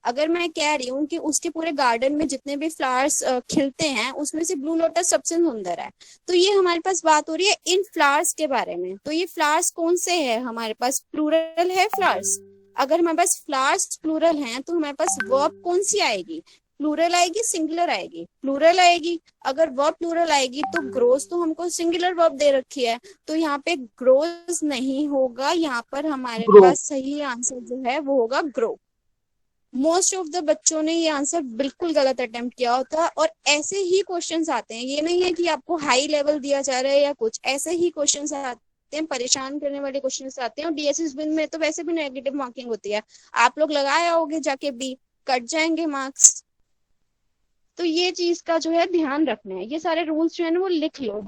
अगर मैं कह रही हूँ कि उसके पूरे गार्डन में जितने भी फ्लावर्स खिलते हैं उसमें से ब्लू लोटस सबसे सुंदर है, तो ये हमारे पास बात हो रही है इन फ्लावर्स के बारे में। तो ये फ्लावर्स कौन से है हमारे पास, प्लूरल है फ्लावर्स। अगर हमारे पास फ्लावर्स प्लूरल हैं तो हमारे पास वर्ब कौन सी आएगी, प्लूरल आएगी सिंगुलर आएगी, प्लूरल आएगी। अगर वर्ब प्लूरल आएगी तो ग्रोस तो हमको सिंगुलर वर्ब दे रखी है, तो यहाँ पे ग्रोस नहीं होगा, यहाँ पर हमारे पास सही आंसर जो है वो होगा ग्रो। मोस्ट ऑफ द बच्चों ने ये आंसर बिल्कुल गलत अटेम्प्ट किया होता, और ऐसे ही क्वेश्चंस आते हैं। ये नहीं है कि आपको हाई लेवल दिया जा रहा है या कुछ, ऐसे ही क्वेश्चंस आते हैं, परेशान करने वाले क्वेश्चंस आते हैं। और डीएसएस बिन में तो वैसे भी नेगेटिव मार्किंग होती है, आप लोग लगाए आओगे जाके बी, कट जाएंगे मार्क्स। तो ये चीज का जो है ध्यान रखना है, ये सारे रूल्स जो है ना वो लिख लो।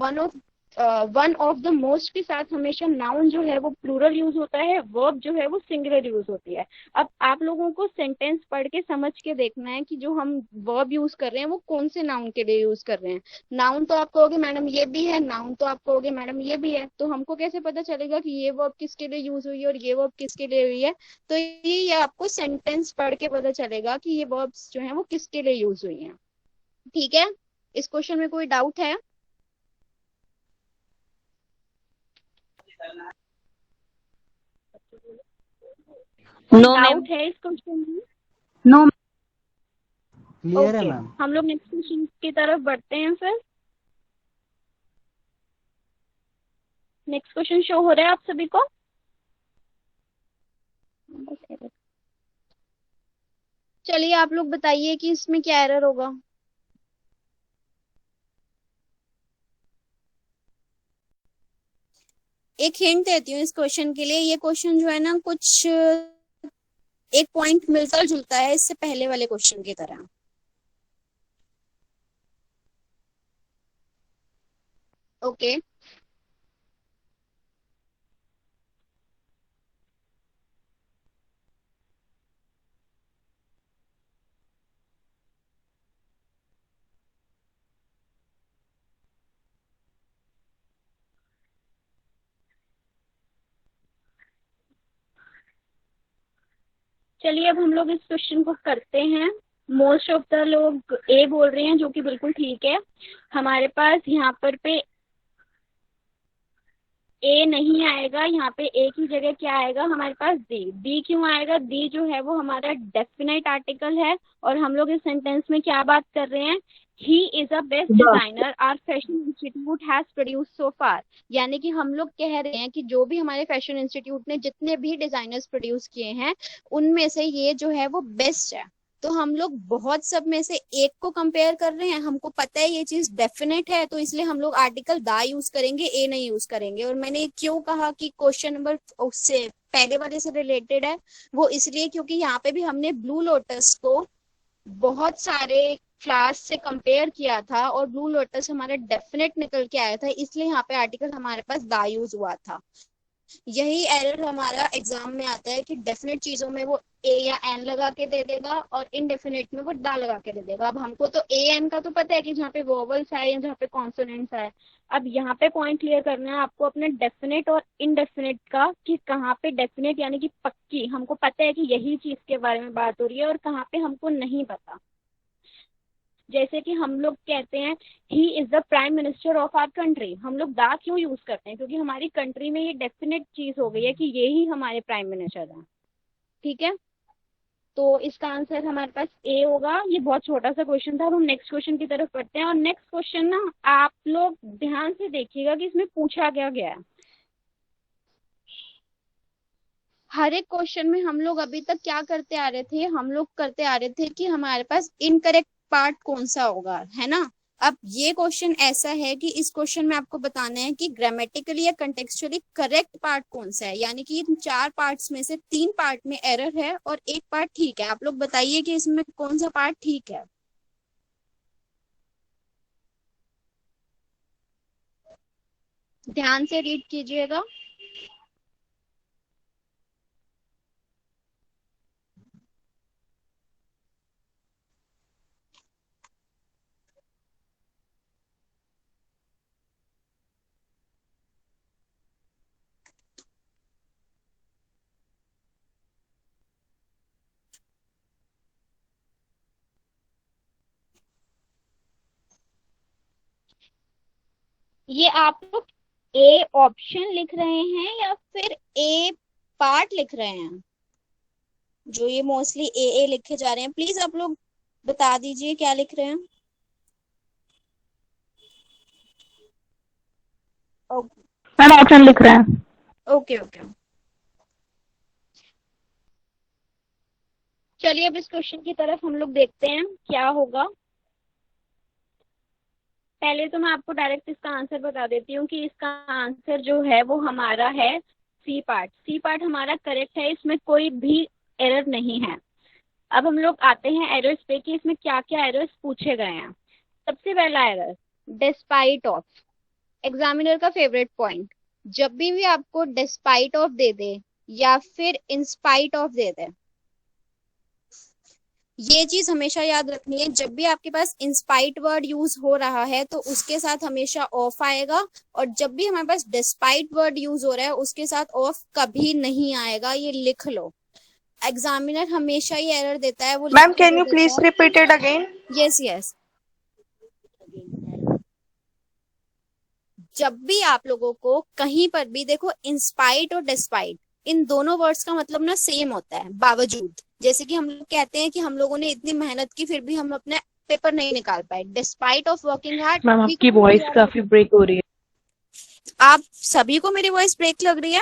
वन ऑफ द मोस्ट के साथ हमेशा नाउन जो है वो प्लूरल यूज होता है, वर्ब जो है वो सिंगुलर यूज होती है। अब आप लोगों को सेंटेंस पढ़ के समझ के देखना है कि जो हम वर्ब यूज कर रहे हैं वो कौन से नाउन के लिए यूज कर रहे हैं। नाउन तो आप कहोगे मैडम ये भी है, नाउन तो आप कहोगे मैडम ये भी है, तो हमको कैसे पता चलेगा कि ये वर्ब किसके लिए यूज हुई है और ये वर्ब किसके लिए हुई है। तो ये आपको सेंटेंस पढ़ के पता चलेगा कि ये वर्ब्स जो है वो किसके लिए यूज हुई है। ठीक है, इस क्वेश्चन में कोई डाउट है? No ma'am. डाउट है इस क्वेश्चन में? नो क्लियर है ओके, मैम। हम लोग नेक्स्ट क्वेश्चन की तरफ बढ़ते हैं। फिर नेक्स्ट क्वेश्चन शो हो रहा है आप सभी को? चलिए आप लोग बताइए कि इसमें क्या एरर होगा। एक हिंट देती हूँ इस क्वेश्चन के लिए, ये क्वेश्चन जो है ना कुछ एक पॉइंट मिलता जुलता है इससे पहले वाले क्वेश्चन की तरह। ओके, चलिए अब हम लोग इस क्वेश्चन को करते हैं। मोस्ट ऑफ द लोग ए बोल रहे हैं, जो कि बिल्कुल ठीक है। हमारे पास यहाँ पर पे ए नहीं आएगा, यहाँ पे ए की जगह क्या आएगा हमारे पास, दी। दी क्यों आएगा? दी जो है वो हमारा डेफिनेट आर्टिकल है, और हम लोग इस सेंटेंस में क्या बात कर रहे हैं, he is a best designer our fashion institute has produce so far. यानी कि हम लोग कह रहे हैं कि जो भी हमारे फैशन इंस्टीट्यूट ने जितने भी डिजाइनर्स प्रोड्यूस किए हैं उनमें से ये जो है वो बेस्ट है। तो हम लोग बहुत सब में से एक को कंपेयर कर रहे हैं, हमको पता है ये चीज डेफिनेट है, तो इसलिए हम लोग आर्टिकल दा यूज करेंगे, ए नहीं यूज करेंगे। और मैंने क्यों कहा कि क्वेश्चन नंबर उससे पहले वाले से रिलेटेड है, वो इसलिए क्योंकि यहाँ पे भी हमने ब्लू लोटस को बहुत सारे क्लास से कंपेयर किया था और ब्लू लोटस हमारा डेफिनेट निकल के आया था, इसलिए यहाँ पे आर्टिकल हमारे पास दा यूज हुआ था। यही एरर हमारा एग्जाम में आता है कि डेफिनेट चीजों में वो ए या एन लगा के दे देगा और इनडेफिनेट में वो दा लगा के दे देगा। अब हमको तो ए एन का तो पता है कि जहाँ पे वोवल्स आए या जहाँ पे कॉन्सोनेंट्स आए। अब यहाँ पे पॉइंट क्लियर करना है आपको अपने डेफिनेट और इनडेफिनेट का, कि कहाँ पे डेफिनेट यानी कि पक्की हमको पता है कि यही चीज के बारे में बात हो रही है और कहाँ पे हमको नहीं पता। जैसे कि हम लोग कहते हैं he is the prime minister of our country, हम लोग दा क्यों यूज करते हैं, क्योंकि हमारी कंट्री में ये डेफिनेट चीज हो गई है कि ये ही हमारे प्राइम मिनिस्टर हैं। ठीक है, तो इसका आंसर हमारे पास ए होगा। ये बहुत छोटा सा क्वेश्चन था, हम नेक्स्ट क्वेश्चन की तरफ बढ़ते हैं। और नेक्स्ट क्वेश्चन ना आप लोग ध्यान से देखिएगा कि इसमें पूछा क्या गया है। हर एक क्वेश्चन में हम लोग अभी तक क्या करते आ रहे थे, हम लोग करते आ रहे थे कि हमारे पास इनकरेक्ट पार्ट कौन सा होगा, है ना। अब ये क्वेश्चन ऐसा है कि इस क्वेश्चन में आपको बताना है कि ग्रामेटिकली या कंटेक्चुअली करेक्ट पार्ट कौन सा है। यानी कि इन 4 पार्ट्स में से 3 पार्ट में एरर है और 1 पार्ट ठीक है। आप लोग बताइए कि इसमें कौन सा पार्ट ठीक है। ध्यान से रीड कीजिएगा। ये आप लोग ए ऑप्शन लिख रहे हैं या फिर ए पार्ट लिख रहे हैं? जो ये मोस्टली ए लिखे जा रहे हैं, प्लीज आप लोग बता दीजिए क्या लिख रहे हैं। मैम ऑप्शन लिख रहे हैं। ओके ओके, चलिए अब इस क्वेश्चन की तरफ हम लोग देखते हैं क्या होगा। पहले तो मैं आपको डायरेक्ट इसका आंसर बता देती हूँ कि इसका आंसर जो है वो हमारा है सी पार्ट। सी पार्ट हमारा करेक्ट है, इसमें कोई भी एरर नहीं है। अब हम लोग आते हैं एरर्स पे कि इसमें क्या क्या एरर्स पूछे गए हैं। सबसे पहला एरर डिस्पाइट ऑफ, एग्जामिनर का फेवरेट पॉइंट। जब भी आपको डिस्पाइट ऑफ दे दे या फिर इंस्पाइट ऑफ दे दे, ये चीज हमेशा याद रखनी है। जब भी आपके पास इंस्पाइट वर्ड यूज हो रहा है तो उसके साथ हमेशा ऑफ आएगा, और जब भी हमारे पास डिस्पाइट वर्ड यूज हो रहा है उसके साथ ऑफ कभी नहीं आएगा। ये लिख लो, एग्जामिनर हमेशा ये एरर देता है। वो ma'am can you please repeat it again? Yes yes, जब भी आप लोगों को कहीं पर भी देखो, इंस्पाइट और डिस्पाइट इन दोनों वर्ड्स का मतलब ना सेम होता है, बावजूद। जैसे कि हम लोग कहते हैं कि हम लोगों ने इतनी मेहनत की फिर भी हम अपने पेपर नहीं निकाल पाए, despite of working hard. Ma'am आपकी वॉइस काफी ब्रेक हो रही है। आप सभी को मेरी वॉइस ब्रेक लग रही है?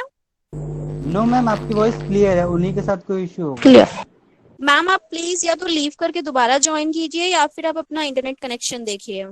नो मैम, आपकी वॉइस क्लियर है, उन्हीं के साथ कोई इश्यू होगा। क्लियर। मैम आप प्लीज या तो लीव करके दोबारा ज्वाइन कीजिए या फिर आप अपना इंटरनेट कनेक्शन देखिए।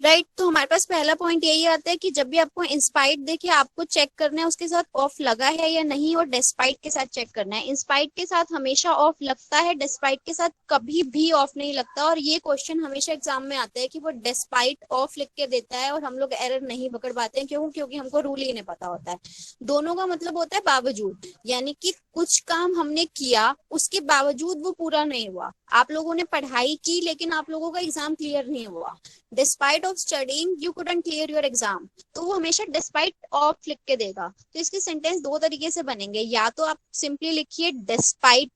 राइट, तो हमारे पास पहला पॉइंट यही आता है कि जब भी आपको इंस्पाइट देखे आपको चेक करना है उसके साथ ऑफ लगा है या नहीं, और डिस्पाइट के साथ चेक करना है। इंस्पाइट के साथ हमेशा ऑफ लगता है, डिस्पाइट के साथ कभी भी ऑफ नहीं लगता। और ये क्वेश्चन हमेशा एग्जाम में आता है कि वो डिस्पाइट ऑफ लिख के देता है और हम लोग एरर नहीं पकड़ पाते हैं। क्यों? क्योंकि हमको रूल ही नहीं पता होता है। दोनों का मतलब होता है बावजूद, यानी कि कुछ काम हमने किया उसके बावजूद वो पूरा नहीं हुआ। आप लोगों ने पढ़ाई की लेकिन आप लोगों का एग्जाम क्लियर नहीं हुआ। Despite of studying you couldn't clear your exam, तो वो हमेशा डिस्पाइट ऑफ लिख के देगा। तो इसके सेंटेंस दो तरीके से बनेंगे, या तो आप सिंपली लिखिए despite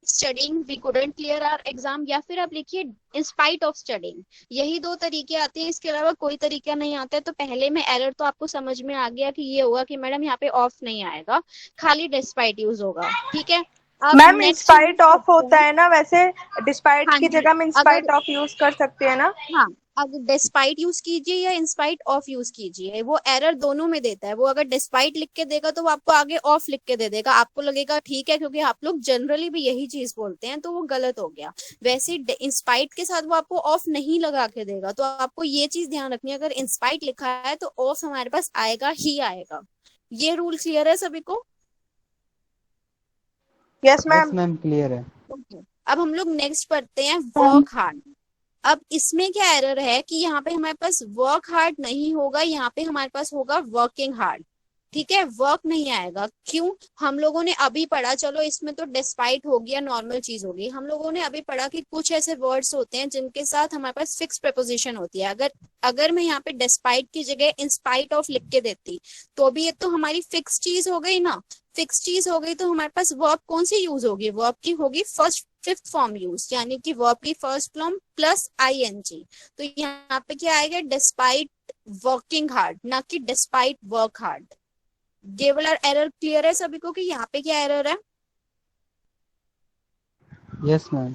studying we couldn't clear our exam, या फिर आप लिखिए इन स्पाइट ऑफ स्टडीइंग। यही दो तरीके आते हैं, इसके अलावा कोई तरीका नहीं आता है। तो पहले में एरर तो आपको समझ में आ गया कि ये होगा कि मैडम यहाँ पे ऑफ नहीं आएगा, खाली डिस्पाइट यूज होगा। ठीक है, मैम इंस्पाइट ऑफ होता है ना, वैसे डिस्पाइट हाँ की जी, जगह हम इंस्पाइट ऑफ यूज कर सकते हैं ना? हाँ, अगर डिस्पाइट यूज कीजिए या इंस्पाइट ऑफ यूज कीजिए, वो एरर दोनों में देता है। वो अगर डिस्पाइट लिख के देगा तो वो आपको आगे ऑफ लिख के दे देगा, आपको लगेगा ठीक है क्योंकि आप लोग जनरली भी यही चीज बोलते हैं, तो वो गलत हो गया। वैसे इंस्पाइट के साथ वो आपको ऑफ नहीं लगा के देगा। तो आपको ये चीज ध्यान रखनी है, अगर इंस्पाइट लिखा है तो ऑफ हमारे पास आएगा ही आएगा। ये रूल क्लियर है सभी को? Yes yes ma'am. Ma'am, clear है। अब हम लोग नेक्स्ट पढ़ते हैं वर्क हार्ड। अब इसमें क्या एरर है कि यहाँ पे हमारे पास वर्क हार्ड नहीं होगा, यहाँ पे हमारे पास होगा वर्किंग हार्ड। ठीक है, वर्क नहीं आएगा। क्यों? हम लोगों ने अभी पढ़ा, चलो इसमें तो डिस्पाइट हो गया, नॉर्मल चीज होगी। हम लोगों ने अभी पढ़ा कि कुछ ऐसे वर्ड्स होते हैं जिनके साथ हमारे पास फिक्स प्रीपोजिशन होती है। अगर मैं यहाँ पे डिस्पाइट की जगह इंस्पाइट ऑफ लिख के देती तो भी ये तो हमारी फिक्स चीज हो गई ना। फिक्स चीज हो गई तो हमारे पास वर्ब कौन सी यूज होगी? वर्ब की होगी फर्स्ट फिफ्थ फॉर्म यूज, यानी कि वर्ब की फर्स्ट फॉर्म प्लस आईएनजी। तो यहाँ पे क्या आएगा? डिस्पाइट वर्किंग हार्ड, ना कि डिस्पाइट वर्क हार्ड। ये वाला एरर क्लियर है सभी को कि यहाँ पे क्या एरर है? Yes ma'am.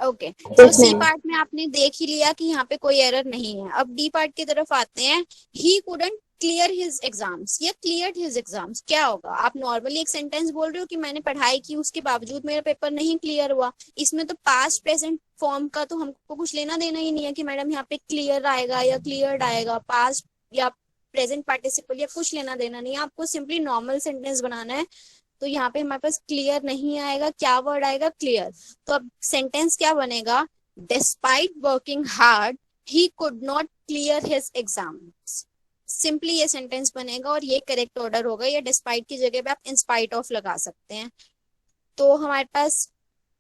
ओके, तो सी पार्ट में आपने देख ही लिया कि यहाँ पे कोई एरर नहीं है। अब डी पार्ट की तरफ आते हैं। He couldn't clear his exams या क्लियर्ड हिज एग्जाम्स, क्या होगा? आप नॉर्मली एक सेंटेंस बोल रहे हो कि मैंने पढ़ाई की उसके बावजूद मेरा पेपर नहीं क्लियर हुआ। इसमें तो पास्ट प्रेजेंट फॉर्म का तो हमको कुछ लेना देना ही नहीं है कि मैडम यहाँ पे क्लियर आएगा या क्लियर्ड आएगा, पास्ट या प्रेजेंट पार्टिसिपल या कुछ लेना देना नहीं है। आपको सिंपली नॉर्मल सेंटेंस बनाना है। तो यहाँ पे हमारे पास क्लियर नहीं आएगा, क्या वर्ड आएगा? क्लियर। तो अब सेंटेंस क्या बनेगा? Despite working hard he could not clear his exams. Simply ये सेंटेंस बनेगा और ये करेक्ट ऑर्डर होगा, या डिस्पाइट की जगह पे आप इंस्पाइट ऑफ लगा सकते हैं। तो हमारे पास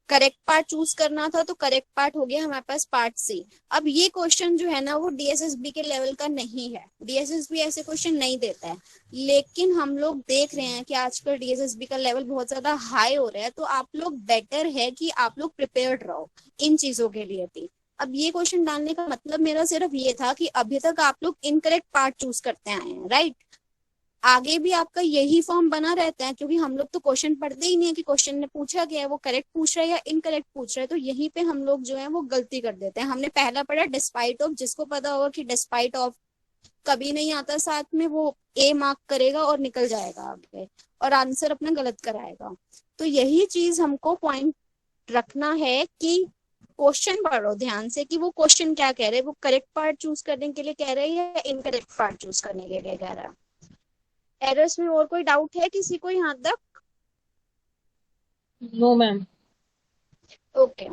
करेक्ट पार्ट चूज करना था, तो करेक्ट पार्ट हो गया हमारे पास पार्ट सी। अब ये क्वेश्चन जो है ना वो डीएसएसबी के लेवल का नहीं है। डीएसएसबी ऐसे क्वेश्चन नहीं देता है, लेकिन हम लोग देख रहे हैं कि आजकल डीएसएसबी का लेवल बहुत ज्यादा हाई हो रहा है। तो आप लोग बेटर है कि आप लोग प्रिपेयर्ड रहो इन चीजों के लिए भी। अब ये क्वेश्चन डालने का मतलब मेरा सिर्फ ये था कि अभी तक आप लोग इनकरेक्ट पार्ट चूज करते आए हैं, राइट। आगे भी आपका यही फॉर्म बना रहता है, क्योंकि हम लोग तो क्वेश्चन पढ़ते ही नहीं है कि क्वेश्चन ने पूछा गया है वो करेक्ट पूछ रहा है या इनकरेक्ट पूछ रहा है। तो यहीं पे हम लोग जो है वो गलती कर देते हैं। हमने पहला पढ़ा डिस्पाइट ऑफ, जिसको पता होगा कि डिस्पाइट ऑफ कभी नहीं आता साथ में, वो ए मार्क करेगा और निकल जाएगा आगे और आंसर अपना गलत कराएगा। तो यही चीज हमको पॉइंट रखना है कि क्वेश्चन पढ़ो ध्यान से कि वो क्वेश्चन क्या कह रहे हैं, वो करेक्ट पार्ट चूज करने के लिए कह रहे हैं या इनकरेक्ट पार्ट चूज करने के लिए कह रहा है। एरर्स में और कोई डाउट है किसी को यहाँ तक? No ma'am. ओके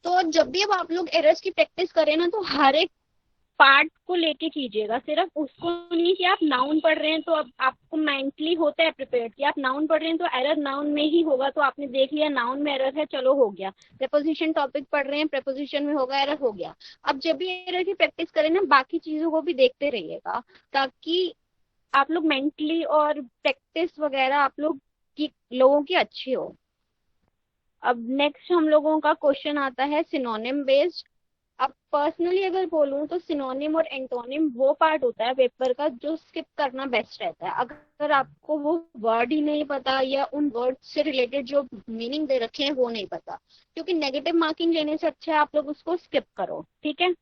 तो जब भी अब आप लोग एरर्स की प्रैक्टिस करें ना, तो हर एक पार्ट को लेके कीजिएगा, सिर्फ उसको नहीं कि आप नाउन पढ़ रहे हैं तो अब आपको मेंटली होता है प्रिपेयर्ड कि आप नाउन पढ़ रहे हैं तो एरर नाउन में ही होगा, तो आपने देख लिया नाउन में एरर है, चलो हो गया। प्रेपोजिशन टॉपिक पढ़ रहे हैं, प्रेपोजिशन में होगा एरर, हो गया। अब जब भी एरर की प्रैक्टिस करें ना, बाकी चीजों को भी देखते रहिएगा ताकि आप लोग मेंटली और प्रैक्टिस वगैरह आप लोग की लोगों की अच्छी हो। अब नेक्स्ट हम लोगों का क्वेश्चन आता है सिनोनिम बेस्ड। अब पर्सनली अगर बोलूं तो सिनोनिम और एंटोनिम वो पार्ट होता है पेपर का जो स्किप करना बेस्ट रहता है। अगर आपको वो वर्ड ही नहीं पता या उन वर्ड से रिलेटेड जो मीनिंग दे रखे हैं वो नहीं पता, क्योंकि नेगेटिव मार्किंग लेने से अच्छा है आप लोग उसको स्किप करो, ठीक है।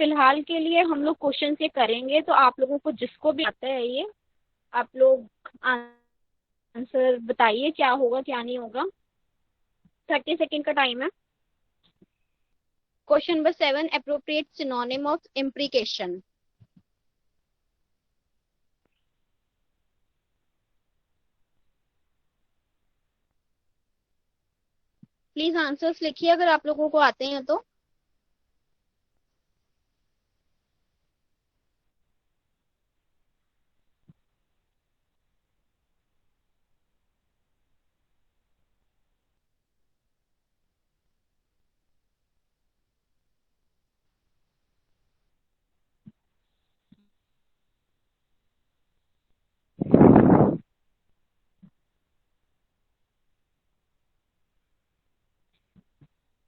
फिलहाल के लिए हम लोग क्वेश्चन ये करेंगे, तो आप लोगों को जिसको भी आता है ये आप लोग आंसर बताइए क्या होगा क्या नहीं होगा। 30 सेकेंड का टाइम है। Question number 7, appropriate synonym of imprecation. Please answers लिखिए अगर आप लोगों को आते हैं तो।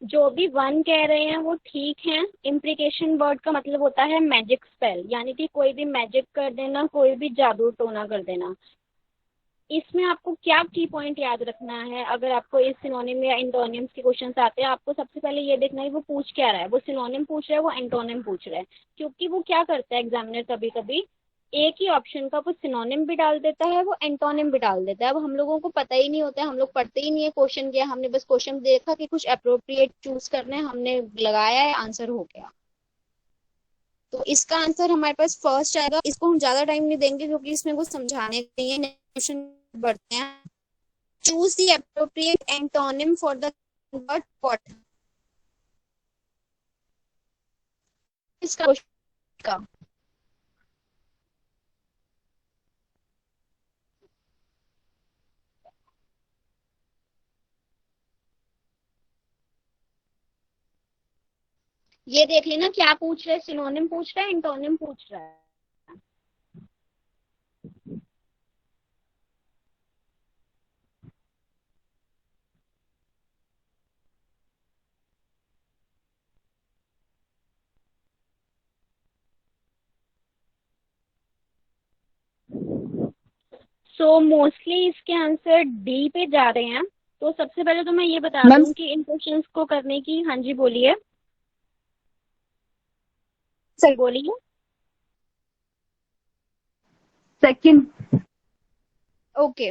जो भी वन कह रहे हैं वो ठीक है। इम्प्लीकेशन वर्ड का मतलब होता है मैजिक स्पेल, यानी कि कोई भी मैजिक कर देना, कोई भी जादू टोना कर देना। इसमें आपको क्या की पॉइंट याद रखना है, अगर आपको इस सिनोनिम या एंटोनिम्स के क्वेश्चंस आते हैं, आपको सबसे पहले ये देखना है वो पूछ क्या रहा है। वो सिनोनिम पूछ रहा है, वो एंटोनिम पूछ रहा है। क्योंकि वो क्या करता है एग्जामिनर, कभी कभी एक ही ऑप्शन का वो सिनोनिम भी डाल देता है, वो एंटोनिम भी डाल देता है। अब हम लोगों को पता ही नहीं होता है, हम लोग पढ़ते ही नहीं है क्वेश्चन क्या, हमने बस क्वेश्चन देखा कि कुछ अप्रोप्रिएट चूज करना है, हमने लगाया है, आंसर हो गया। तो इसका आंसर हमारे पास फर्स्ट आएगा। इसको हम ज्यादा टाइम नहीं देंगे क्योंकि इसमें कुछ समझाने नहीं है। क्वेश्चन बढ़ते हैं। Choose the appropriate antonym for the word pot. इसका क्वेश्चन का ये देख लेना क्या पूछ रहा है, सिनोनिम पूछ रहा है, एंटोनिम पूछ रहा है। सो मोस्टली इसके आंसर डी पे जा रहे हैं। तो सबसे पहले तो मैं ये बता मैम दूं कि इन क्वेश्चंस को करने की, हाँ जी बोलिए बोलिए। सेकंड। ओके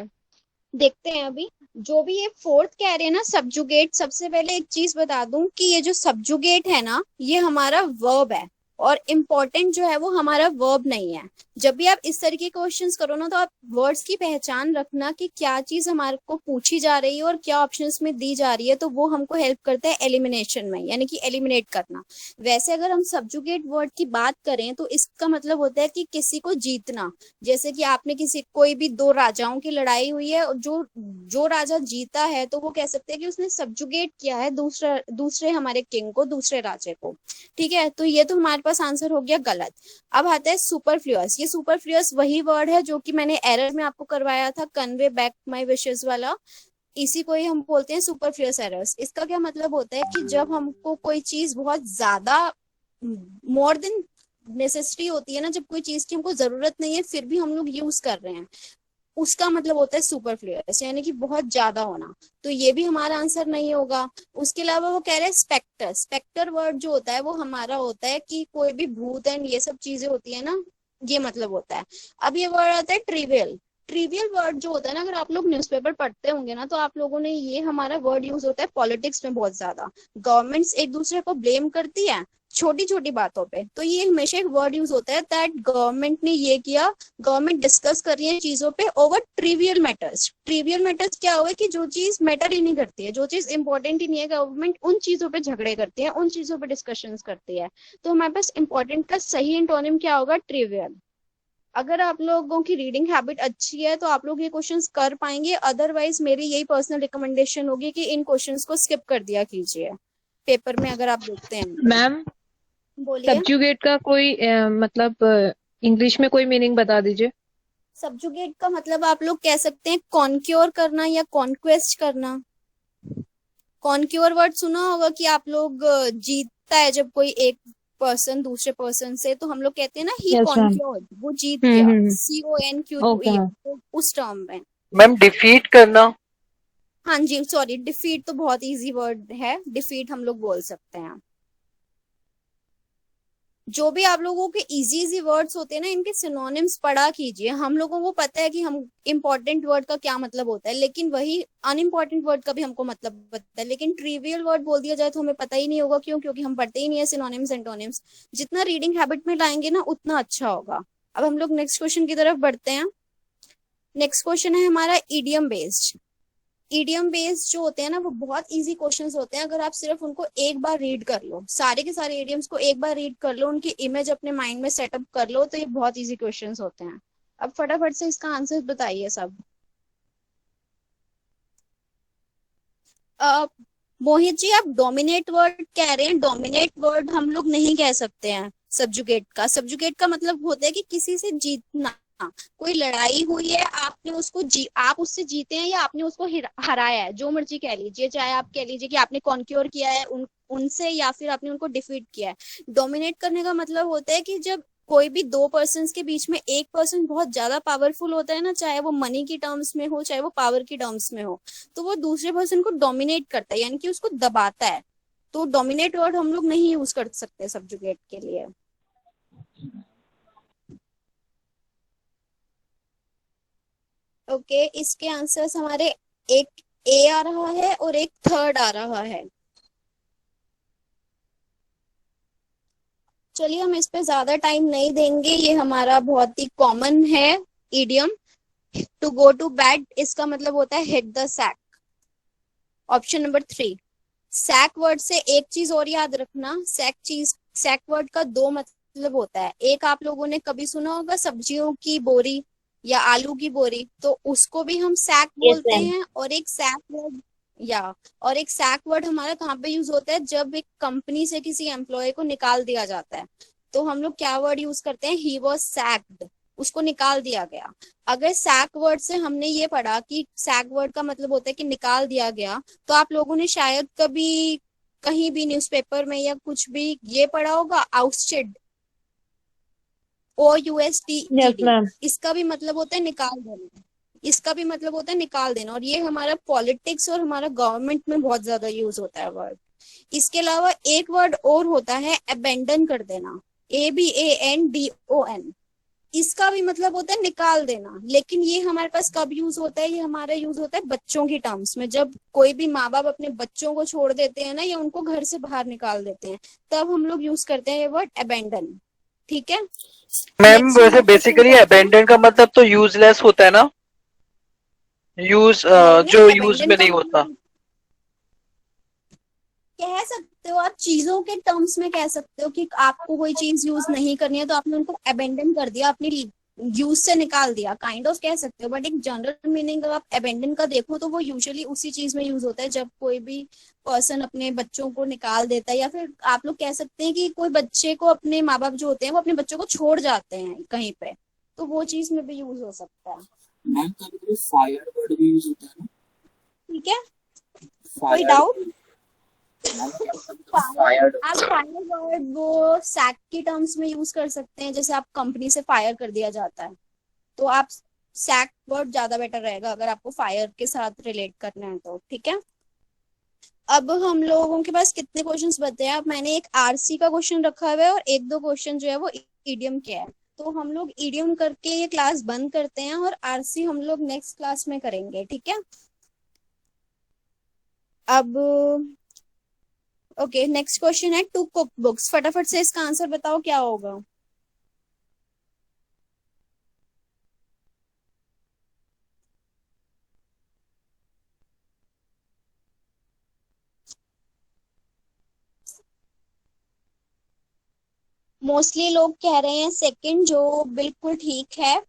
देखते हैं अभी। जो भी ये फोर्थ कह रहे हैं ना सब्जुगेट, सबसे पहले एक चीज बता दूं कि ये जो सब्जुगेट है ना ये हमारा वर्ब है और इम्पोर्टेंट जो है वो हमारा वर्ब नहीं है। जब भी आप इस तरह के क्वेश्चंस करो ना तो आप वर्ड्स की पहचान रखना कि क्या चीज हमारे को पूछी जा रही है और क्या ऑप्शंस में दी जा रही है, तो वो हमको हेल्प करता है एलिमिनेशन में, यानी कि एलिमिनेट करना। वैसे अगर हम सब्जुगेट वर्ड की बात करें तो इसका मतलब होता है कि किसी को जीतना। जैसे कि आपने किसी कोई भी दो राजाओं की लड़ाई हुई है और जो राजा जीता है तो वो कह सकते हैं कि उसने सब्जुगेट किया है दूसरे हमारे किंग को, दूसरे राजे को। ठीक है, तो ये तो हमारे पास आंसर हो गया गलत। अब आता है सुपरफ्लुअस। ये सुपरफ्लुअस वही वर्ड है जो कि मैंने एरर में आपको करवाया था, कन्वे बैक माय विशेस वाला। इसी को ही हम बोलते हैं सुपरफ्लुअस एरर्स। इसका क्या मतलब होता है कि जब हमको कोई चीज बहुत ज्यादा मोर देन नेसेसिटी होती है ना, जब कोई चीज की हमको जरूरत नहीं है फिर भी हम लोग यूज कर रहे हैं, उसका मतलब होता है सुपरफ्लुअस, यानी कि बहुत ज्यादा होना। तो ये भी हमारा आंसर नहीं होगा। उसके अलावा वो कह रहे हैं स्पेक्टर। स्पेक्टर वर्ड जो होता है वो हमारा होता है कि कोई भी भूत एंड ये सब चीजें होती है ना, ये मतलब होता है। अब ये वर्ड आता है ट्रिवियल। ट्रिवियल वर्ड जो होता है ना, अगर आप लोग न्यूज़पेपर पढ़ते होंगे ना, तो आप लोगों ने ये हमारा वर्ड यूज होता है पॉलिटिक्स में बहुत ज्यादा। गवर्नमेंट्स एक दूसरे को ब्लेम करती है छोटी छोटी बातों पे, तो ये हमेशा एक वर्ड यूज होता है दैट गवर्नमेंट ने ये किया, गवर्नमेंट डिस्कस कर रही है चीजों पे over trivial matters. Trivial matters क्या हुआ कि जो चीज मैटर ही नहीं करती है, जो चीज इंपॉर्टेंट ही नहीं है, गवर्नमेंट उन चीजों पे झगड़े करती है, उन चीजों पे डिस्कशंस करती है। तो हमारे पास इंपॉर्टेंट का सही एंटोनिम क्या होगा? ट्रिवियल। अगर आप लोगों की रीडिंग हैबिट अच्छी है तो आप लोग ये क्वेश्चंस कर पाएंगे, अदरवाइज मेरी यही पर्सनल रिकमेंडेशन होगी कि इन क्वेश्चंस को स्किप कर दिया कीजिए पेपर में अगर आप देखते हैं। मैम बोलिए। सब्जुगेट का कोई मतलब इंग्लिश में कोई मीनिंग बता दीजिए। सब्जुगेट का मतलब आप लोग कह सकते हैं कॉन्क्योर करना या कॉन्क्वेस्ट करना। कॉन्क्योर वर्ड सुना होगा कि आप लोग जीतता है जब कोई एक पर्सन दूसरे पर्सन से, तो हम लोग कहते हैं ना ही Yes, ma'am. कॉन्क्योर्ड, वो जीत गया। हम्म। CONQUE, Okay. तो उस टर्म में। मैम डिफीट करना। हाँ जी, सॉरी, डिफीट तो बहुत इजी वर्ड है, डिफीट हम लोग बोल सकते हैं। जो भी आप लोगों के इजी इजी वर्ड्स होते हैं ना, इनके सिनोनिम्स पढ़ा कीजिए। हम लोगों को पता है कि हम इंपॉर्टेंट वर्ड का क्या मतलब होता है, लेकिन वही अनइम्पॉर्टेंट वर्ड का भी हमको मतलब पता है, लेकिन ट्रिवियल वर्ड बोल दिया जाए तो हमें पता ही नहीं होगा। क्यों? क्योंकि हम पढ़ते ही नहीं है सिनोनिम्स एंटोनिम्स। जितना रीडिंग हैबिट में लाएंगे ना उतना अच्छा होगा। अब हम लोग नेक्स्ट क्वेश्चन की तरफ बढ़ते हैं। नेक्स्ट क्वेश्चन है हमारा ईडियम बेस्ड। ईडियम बेस्ड जो होते हैं ना वो बहुत इजी क्वेश्चंस होते हैं। अगर आप सिर्फ उनको एक बार रीड कर लो, सारे के सारे ईडियम्स को एक बार रीड कर लो, उनकी इमेज अपने माइंड में सेटअप कर लो, तो ये बहुत इजी क्वेश्चंस होते हैं। अब फटाफट से इसका आंसर बताइए सब। मोहित जी, आप डोमिनेट वर्ड कह रहे हैं। डोमिनेट वर्ड हम लोग नहीं कह सकते हैं सब्जुगेट का। सब्जुगेट का मतलब होता है कि किसी से जीतना। कोई लड़ाई हुई है, आपने उसको आप उससे जीते हैं या आपने उसको हराया है, जो मर्जी कह लीजिए। चाहे आप कह लीजिए कि आपने कॉन्क्योर किया है उनसे, या फिर आपने उनको डिफीट किया है। डोमिनेट करने का मतलब होता है कि जब कोई भी दो पर्सन के बीच में एक पर्सन बहुत ज्यादा पावरफुल होता है ना, चाहे वो मनी की टर्म्स में हो चाहे वो पावर की टर्म्स में हो, तो वो दूसरे पर्सन को डोमिनेट करता है, यानी कि उसको दबाता है। तो डोमिनेट वर्ड हम लोग नहीं यूज कर सकते सब्जुगेट के लिए। ओके, इसके आंसर्स हमारे एक ए आ रहा है और एक थर्ड आ रहा है। चलिए हम इस पे ज्यादा टाइम नहीं देंगे, ये हमारा बहुत ही कॉमन है idiom. To go to bed, इसका मतलब होता है hit the sack. Option number 3। Sack word से एक चीज और याद रखना, सैक वर्ड का दो मतलब होता है। एक आप लोगों ने कभी सुना होगा सब्जियों की बोरी या आलू की बोरी, तो उसको भी हम सैक बोलते हैं। और एक सैक वर्ड हमारा कहाँ पे यूज होता है? जब एक कंपनी से किसी एम्प्लॉय को निकाल दिया जाता है, तो हम लोग क्या वर्ड यूज करते हैं? ही वॉज सैक्ड, उसको निकाल दिया गया। अगर सैक वर्ड से हमने ये पढ़ा कि सैक वर्ड का मतलब होता है कि निकाल दिया गया, तो आप लोगों ने शायद कभी कहीं भी न्यूज़पेपर में या कुछ भी ये पढ़ा होगा आउस्टेड, OUSTED। Yes ma'am. इसका भी मतलब होता है निकाल देना। इसका भी मतलब होता है निकाल देना, और ये हमारा पॉलिटिक्स और हमारा गवर्नमेंट में बहुत ज्यादा यूज होता है वर्ड। इसके अलावा एक वर्ड और होता है अबेंडन कर देना, ABANDON। इसका भी मतलब होता है निकाल देना, लेकिन ये हमारे पास कब यूज होता है? ये हमारा यूज होता है बच्चों की टर्म्स में। जब कोई भी माँ बाप अपने बच्चों को छोड़ देते हैं ना, या उनको घर से बाहर निकाल देते हैं, तब हम लोग यूज करते हैं ये वर्ड अबेंडन। ठीक है मैम वैसे बेसिकली अबेंडन का मतलब तो यूजलेस होता है ना, जो यूज में नहीं होता। कह सकते हो आप, चीजों के टर्म्स में कह सकते हो कि आपको कोई चीज यूज नहीं करनी है तो आपने उनको अबेंडन कर दिया, अपनी यूज से निकाल दिया, काइंड ऑफ कह सकते हो। बट एक जनरल मीनिंग अगर आप अबेंडन का देखो तो वो यूजुअली उसी चीज में यूज होता है जब कोई भी पर्सन अपने बच्चों को निकाल देता है, या फिर आप लोग कह सकते हैं कि कोई बच्चे को, अपने माँ बाप जो होते हैं वो अपने बच्चों को छोड़ जाते हैं कहीं पे, तो वो चीज में भी यूज हो सकता है। मैम कभी कभी फायर वर्ड भी यूज होता है ना? ठीक है, कोई डाउट? आप फायर वर्ड वो सैक की टर्म्स में यूज कर सकते हैं, जैसे आप कंपनी से फायर कर दिया जाता है तो आप सैक वर्ड ज्यादा बेटर रहेगा अगर आपको फायर के साथ रिलेट करना है तो। ठीक है, अब हम लोगों के पास कितने क्वेश्चंस बचे हैं? अब मैंने एक आरसी का क्वेश्चन रखा हुआ है और एक दो क्वेश्चन जो है वो ईडियम के है, तो हम लोग ईडियम करके ये क्लास बंद करते हैं और आरसी हम लोग नेक्स्ट क्लास में करेंगे। ठीक है, अब ओके, नेक्स्ट क्वेश्चन है टू कुक बुक्स। फटाफट से इसका आंसर बताओ क्या होगा। मोस्टली लोग कह रहे हैं सेकंड, जो बिल्कुल ठीक है।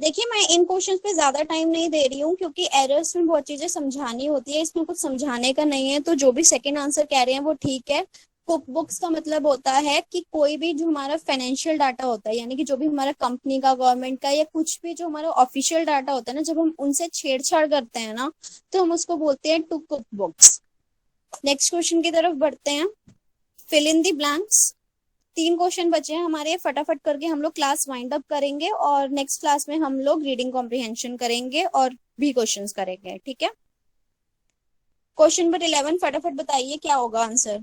देखिए, मैं इन क्वेश्चंस पे ज्यादा टाइम नहीं दे रही हूँ क्योंकि एरर्स में बहुत चीजें समझानी होती है, इसमें कुछ समझाने का नहीं है, तो जो भी सेकंड आंसर कह रहे हैं वो ठीक है। कुक बुक्स का मतलब होता है कि कोई भी जो हमारा फाइनेंशियल डाटा होता है, यानी कि जो भी हमारा कंपनी का, गवर्नमेंट का, या कुछ भी जो हमारा ऑफिशियल डाटा होता है ना, जब हम उनसे छेड़छाड़ करते हैं ना तो हम उसको बोलते हैं to cook books. Next question की तरफ बढ़ते हैं। Fill in the blanks. 3 question बचे हैं हमारे, फटाफट करके हम लोग क्लास वाइंड अप करेंगे और नेक्स्ट क्लास में हम लोग रीडिंग कॉम्प्रिहेंशन करेंगे और भी क्वेश्चंस करेंगे। ठीक है, क्वेश्चन नंबर 11 फटाफट बताइए क्या होगा आंसर।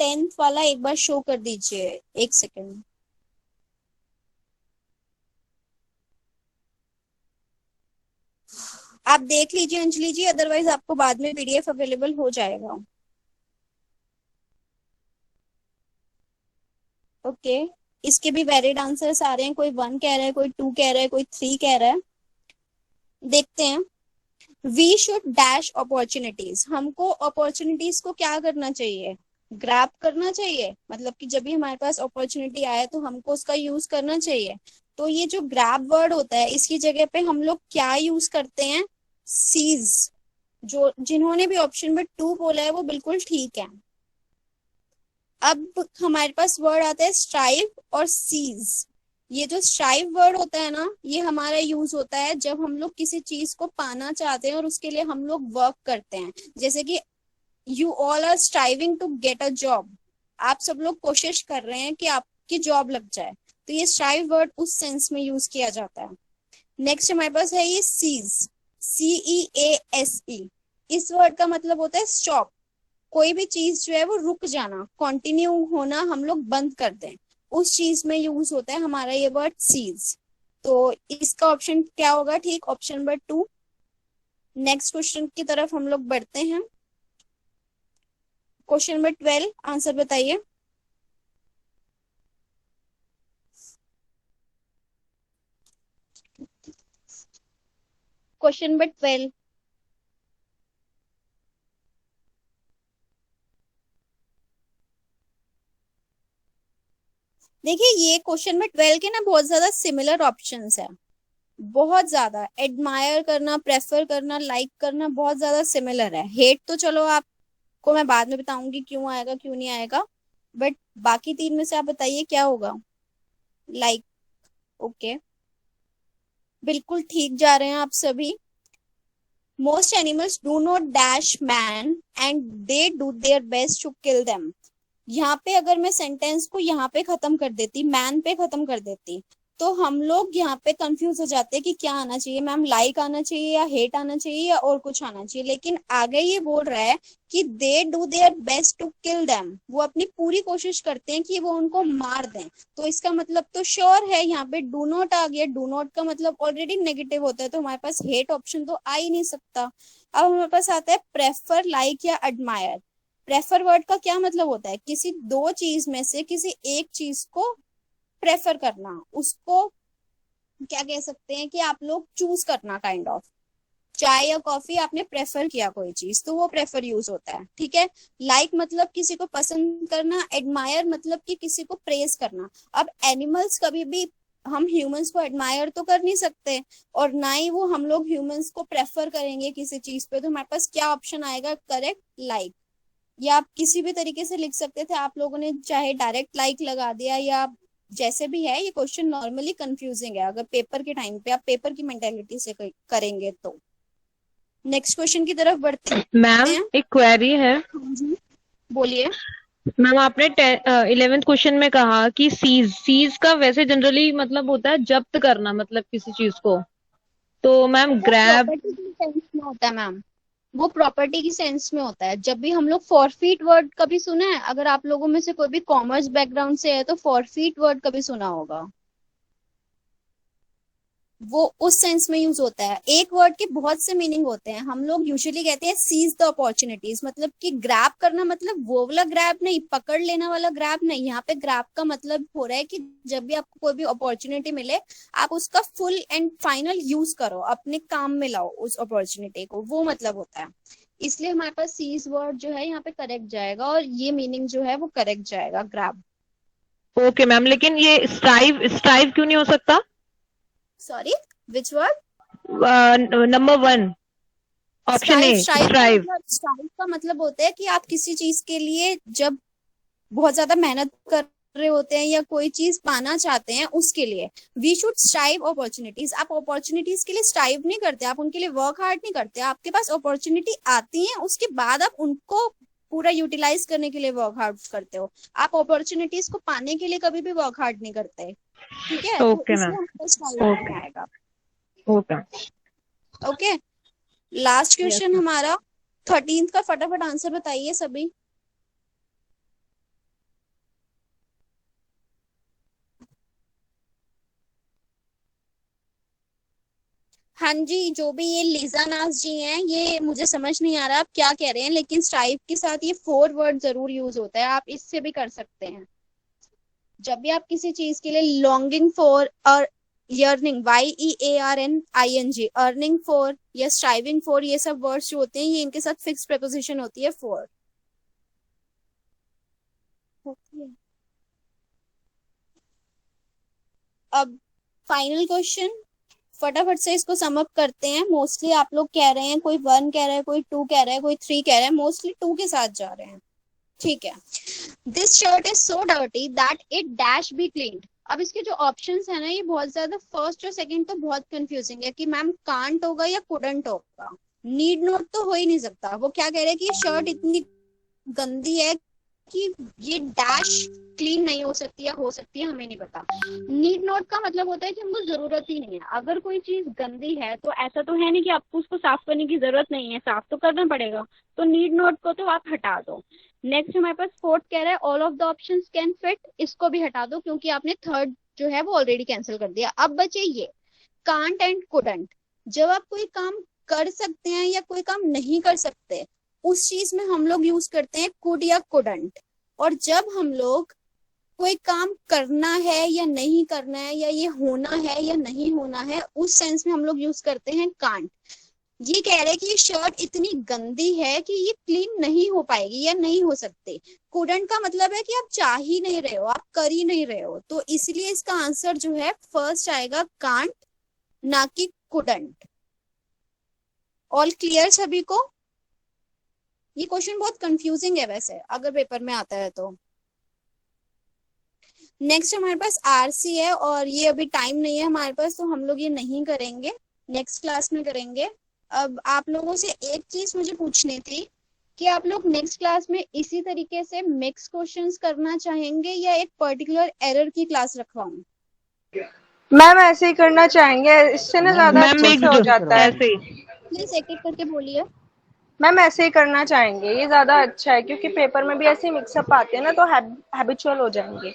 टेंथ वाला एक बार शो कर दीजिए, एक सेकेंड। आप देख लीजिए अंजलि जी, अदरवाइज आपको बाद में पीडीएफ अवेलेबल हो जाएगा। ओके, इसके भी वैलिड आंसर्स आ रहे हैं, कोई 1 कह रहा है, कोई 2 कह रहा है, कोई 3 कह रहा है। देखते हैं। We should dash opportunities. हमको अपॉर्चुनिटीज को क्या करना चाहिए? ग्रैब करना चाहिए, मतलब कि जब भी हमारे पास अपॉर्चुनिटी आए तो हमको उसका यूज करना चाहिए। तो ये जो ग्रैब वर्ड होता है इसकी जगह पे हम लोग क्या यूज करते हैं? सीज। जो जिन्होंने भी ऑप्शन में 2 बोला है वो बिल्कुल ठीक है। अब हमारे पास वर्ड आता है स्ट्राइव और सीज। ये जो स्ट्राइव वर्ड होता है ना, ये हमारा यूज होता है जब हम लोग किसी चीज को पाना चाहते हैं और उसके लिए हम लोग वर्क करते हैं। जैसे कि you all are striving to get a job. आप सब लोग कोशिश कर रहे हैं कि आपकी जॉब लग जाए, तो ये स्ट्राइव वर्ड उस सेंस में यूज किया जाता है। नेक्स्ट हमारे पास है ये सीज, CEASE। इस वर्ड का मतलब होता है स्टॉप। कोई भी चीज जो है वो रुक जाना, कंटिन्यू होना हम लोग बंद कर दें, उस चीज में यूज होता है हमारा ये वर्ड सीज। तो इसका ऑप्शन क्या होगा? ठीक, ऑप्शन नंबर 2। नेक्स्ट क्वेश्चन की तरफ हम लोग बढ़ते हैं। क्वेश्चन नंबर 12 आंसर बताइए। Question number 12। देखिए, ये क्वेश्चन में 12 के ना बहुत ज्यादा सिमिलर ऑप्शंस है, बहुत ज्यादा। एडमायर करना, प्रेफर करना, लाइक करना बहुत ज्यादा सिमिलर है। हेट तो चलो आपको मैं बाद में बताऊंगी क्यों आएगा क्यों नहीं आएगा, बट बाकी 3 में से आप बताइए क्या होगा। लाइक, ओके, बिल्कुल ठीक जा रहे हैं आप सभी। Most animals do not dash man and they do their best to kill them. यहाँ पे अगर मैं सेंटेंस को यहाँ पे खत्म कर देती, मैन पे खत्म कर देती, तो हम लोग यहाँ पे कंफ्यूज हो जाते हैं कि क्या आना चाहिए मैम, लाइक आना चाहिए या हेट आना चाहिए या और कुछ आना चाहिए। लेकिन आगे ये बोल रहा है कि they do their best to kill them. वो अपनी पूरी कोशिश करते हैं कि वो उनको मार दें, तो इसका मतलब तो श्योर है यहाँ पे डू नॉट आ गया। डू नॉट का मतलब ऑलरेडी नेगेटिव होता है, तो हमारे पास हेट ऑप्शन तो आ ही नहीं सकता। अब हमारे पास आता है प्रेफर, लाइक या एडमायर। प्रेफर वर्ड का क्या मतलब होता है? किसी 2 चीज में से किसी एक चीज को प्रेफर करना, उसको क्या कह सकते हैं कि आप लोग चूज करना, काइंड ऑफ। चाय या कॉफी आपने प्रेफर किया कोई चीज, तो वो प्रेफर यूज होता है। ठीक है, लाइक मतलब किसी को पसंद करना, एडमायर मतलब कि किसी को प्रेज करना। अब एनिमल्स कभी भी हम ह्यूमंस को एडमायर तो कर नहीं सकते और ना ही वो हम लोग ह्यूमंस को प्रेफर करेंगे किसी चीज पे, तो हमारे पास क्या ऑप्शन आएगा करेक्ट? लाइक। या आप किसी भी तरीके से लिख सकते थे, आप लोगों ने चाहे डायरेक्ट लाइक लगा दिया या जैसे भी है। ये क्वेश्चन नॉर्मली कंफ्यूजिंग है, अगर पेपर के टाइम पे आप पेपर की मेंटेलिटी से करेंगे तो। नेक्स्ट क्वेश्चन की तरफ बढ़ते हैं। मैम एक क्वेरी है। हाँ जी, बोलिए। मैम आपने 11th क्वेश्चन में कहा कि सीज का वैसे जनरली मतलब होता है जब्त करना, मतलब किसी चीज को, तो मैम ग्रैब प्रॉपर्टी की सेंस में होता है मैम, वो प्रॉपर्टी की सेंस में होता है। जब भी हम लोग फॉरफीट वर्ड कभी सुना है, अगर आप लोगों में से कोई भी कॉमर्स बैकग्राउंड से है तो फॉरफीट वर्ड कभी सुना होगा, वो उस सेंस में यूज होता है। एक वर्ड के बहुत से मीनिंग होते हैं। हम लोग यूजुअली कहते हैं सीज द अपॉर्चुनिटीज, मतलब कि ग्रैब करना, मतलब वो वाला ग्रैब नहीं, पकड़ लेना वाला ग्रैब नहीं। यहाँ पे ग्रैब का मतलब हो रहा है कि जब भी आपको कोई भी अपॉर्चुनिटी मिले आप उसका फुल एंड फाइनल यूज करो, अपने काम में लाओ उस अपॉर्चुनिटी को, वो मतलब होता है। इसलिए हमारे पास सीज वर्ड जो है यहाँ पे करेक्ट जाएगा और ये मीनिंग जो है वो करेक्ट जाएगा, ग्रैब। ओके मैम, लेकिन ये स्ट्राइव क्यों नहीं हो सकता? Sorry, which word? Number 1 option A, strive. Strive का मतलब होता है कि आप किसी चीज के लिए जब बहुत ज्यादा मेहनत कर रहे होते हैं या कोई चीज पाना चाहते हैं, उसके लिए वी शुड स्ट्राइव अपॉर्चुनिटीज। आप अपॉर्चुनिटीज के लिए स्ट्राइव नहीं करते, आप उनके लिए वर्क हार्ड नहीं करते। आपके पास अपॉर्चुनिटी आती है, उसके बाद आप उनको पूरा यूटिलाइज करने के लिए वर्क हार्ड करते हो। आप अपॉर्चुनिटीज को पाने के लिए कभी भी वर्क हार्ड नहीं करते, ठीक है? ओके मैम, आएगा। ओके ओके, लास्ट क्वेश्चन हमारा 13th का, फटाफट आंसर बताइए सभी। हाँ जी, जो भी ये लीजा नाज जी हैं, ये मुझे समझ नहीं आ रहा आप क्या कह रहे हैं, लेकिन स्ट्राइव के साथ ये 4 वर्ड जरूर यूज होता है। आप इससे भी कर सकते हैं। जब भी आप किसी चीज के लिए लॉन्गिंग फॉर और यर्निंग, YEARNING, अर्निंग फॉर या स्ट्राइविंग फॉर, ये सब वर्ड्स जो होते हैं ये इनके साथ फिक्स प्रेपोजिशन होती है फॉर। अब फाइनल क्वेश्चन, फटाफट से इसको सम अप करते हैं। मोस्टली आप लोग कह रहे हैं, कोई 1 कह रहा है, कोई 2 कह रहा है, कोई 3 कह रहा है, मोस्टली 2 के साथ जा रहे हैं, ठीक है। This shirt is so dirty that it dash be cleaned. अब इसके जो ऑप्शंस है ना, ये बहुत ज्यादा, फर्स्ट और सेकंड तो बहुत कंफ्यूजिंग है कि मैम कांट होगा या कुडंट होगा। नीड नोट तो हो ही नहीं सकता। वो क्या कह रहे हैं कि ये शर्ट इतनी गंदी है कि ये डैश क्लीन नहीं हो सकती या हो सकती है, हमें नहीं पता। नीड नोट का मतलब होता है कि हमको जरूरत ही नहीं है। अगर कोई चीज गंदी है तो ऐसा तो है नहीं कि आपको उसको साफ करने की जरूरत नहीं है, साफ तो करना पड़ेगा। तो नीड नोट को तो आप हटा दो। नेक्स्ट हमारे पास 4th कह रहा है all of the options can fit, इसको भी हटा दो क्योंकि आपने 3rd जो है वो ऑलरेडी कैंसिल कर दिया। अब बचे ये कांट एंड कुडंट। जब आप कोई काम कर सकते हैं या कोई काम नहीं कर सकते, उस चीज में हम लोग यूज करते हैं कुड या कुडंट। और जब हम लोग कोई काम करना है या नहीं करना है, या ये होना है या नहीं होना है, उस सेंस में हम लोग यूज करते हैं कांट। ये कह रहे हैं कि ये शर्ट इतनी गंदी है कि ये क्लीन नहीं हो पाएगी या नहीं हो सकती। कुडंट का मतलब है कि आप चाह ही नहीं रहे हो, आप कर ही नहीं रहे हो। तो इसलिए इसका आंसर जो है फर्स्ट आएगा कांट, ना कि कुडंट। ऑल क्लियर सभी को? ये क्वेश्चन बहुत कंफ्यूजिंग है वैसे, अगर पेपर में आता है तो। नेक्स्ट हमारे पास आरसी है और ये अभी टाइम नहीं है हमारे पास, तो हम लोग ये नहीं करेंगे, नेक्स्ट क्लास में करेंगे। अब आप लोगों से एक चीज मुझे पूछनी थी कि आप लोग नेक्स्ट क्लास में इसी तरीके से मिक्स क्वेश्चंस करना चाहेंगे या एक पर्टिकुलर एरर की क्लास रखवाऊं? मैम ऐसे ही करना चाहेंगे, इससे ना ज्यादा अच्छे से हो जाता है। ऐसे ही प्लीज एक एक करके बोलिए। मैम ऐसे ही करना चाहेंगे, ये ज्यादा अच्छा है क्योंकि पेपर में भी ऐसे मिक्सअप आते हैं ना, तो हैबिचुअल हो जाएंगे।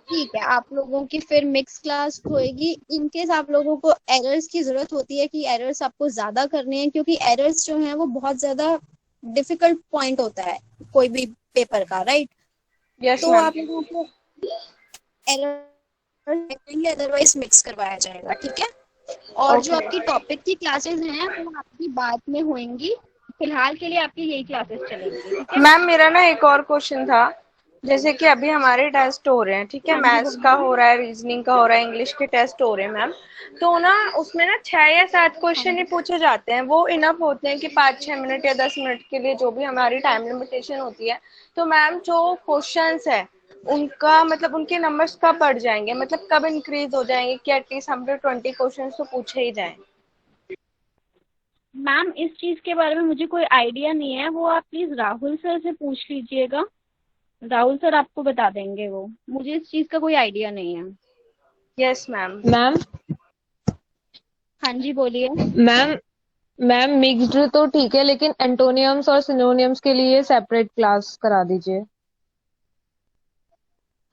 ठीक है, आप लोगों की फिर मिक्स क्लास होएगी। इनकेस आप लोगों को एरर्स की जरूरत होती है कि एरर्स आपको ज्यादा करने हैं, क्योंकि एरर्स जो हैं वो बहुत ज्यादा डिफिकल्ट पॉइंट होता है कोई भी पेपर का, राइट? यस तो मैम। आप लोगों को एरर अदरवाइज मिक्स करवाया जाएगा, ठीक है? और जो आपकी टॉपिक की क्लासेस हैं वो आपकी बाद में होंगी, फिलहाल के लिए आपकी यही क्लासेस चलेंगी। मैम मेरा ना एक और क्वेश्चन था जैसे कि अभी हमारे टेस्ट हो रहे हैं, ठीक है, हाँ जी मैथ्स का बोलिए। हो रहा है, रीजनिंग का हो रहा है, इंग्लिश के टेस्ट हो रहे हैं मैम। तो ना उसमें ना 6 या 7 हाँ क्वेश्चन ही जी। पूछे जाते हैं, वो इनफ होते हैं कि 5-6 मिनट या 10 मिनट के लिए, जो भी हमारी टाइम लिमिटेशन होती है। तो मैम जो क्वेश्चंस है उनका मतलब उनके नंबर्स कब बढ़ जाएंगे, मतलब कब इंक्रीज हो जाएंगे कि एटलीस्ट 120 क्वेश्चन तो पूछे ही जाएं। मैम इस चीज़ के बारे में मुझे कोई आइडिया नहीं है, वो आप प्लीज़ राहुल सर से पूछ लीजिएगा। राहुल सर आपको बता देंगे, वो मुझे इस चीज़ का कोई आइडिया नहीं है। Yes ma'am. मैम हाँ जी बोलिए। मैम मैम मिक्स्ड तो ठीक है, लेकिन एंटोनियम्स और सिनोनियम्स के लिए सेपरेट क्लास करा दीजिए।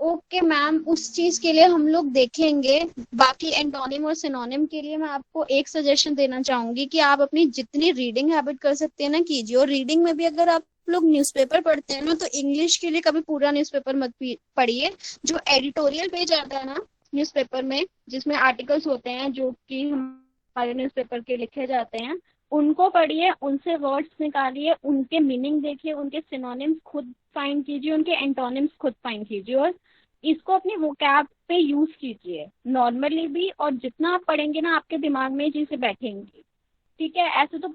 ओके मैम, उस चीज के लिए हम लोग देखेंगे। बाकी एंटोनिम और सिनोनिम के लिए मैं आपको एक सजेशन देना चाहूंगी कि आप अपनी जितनी रीडिंग हैबिट कर सकते हैं ना कीजिए। और रीडिंग में भी अगर आप लोग न्यूज़पेपर पढ़ते हैं ना, तो इंग्लिश के लिए कभी पूरा न्यूज़पेपर मत पढ़िए। जो एडिटोरियल पेज आता है ना न्यूज़पेपर में, जिसमें आर्टिकल्स होते हैं जो कि हमारे न्यूज़पेपर के लिखे जाते हैं, उनको पढ़िए, उनसे वर्ड्स निकालिए, उनके मीनिंग देखिए, उनके सिनोनिम्स खुद फाइंड कीजिए, उनके एंटोनिम्स खुद फाइंड कीजिए, और इसको अपनी वोकैब पे यूज कीजिए नॉर्मली भी। और जितना आप पढ़ेंगे ना, आपके दिमाग में ये चीजें बैठेंगी। ठीक है, ऐसे तो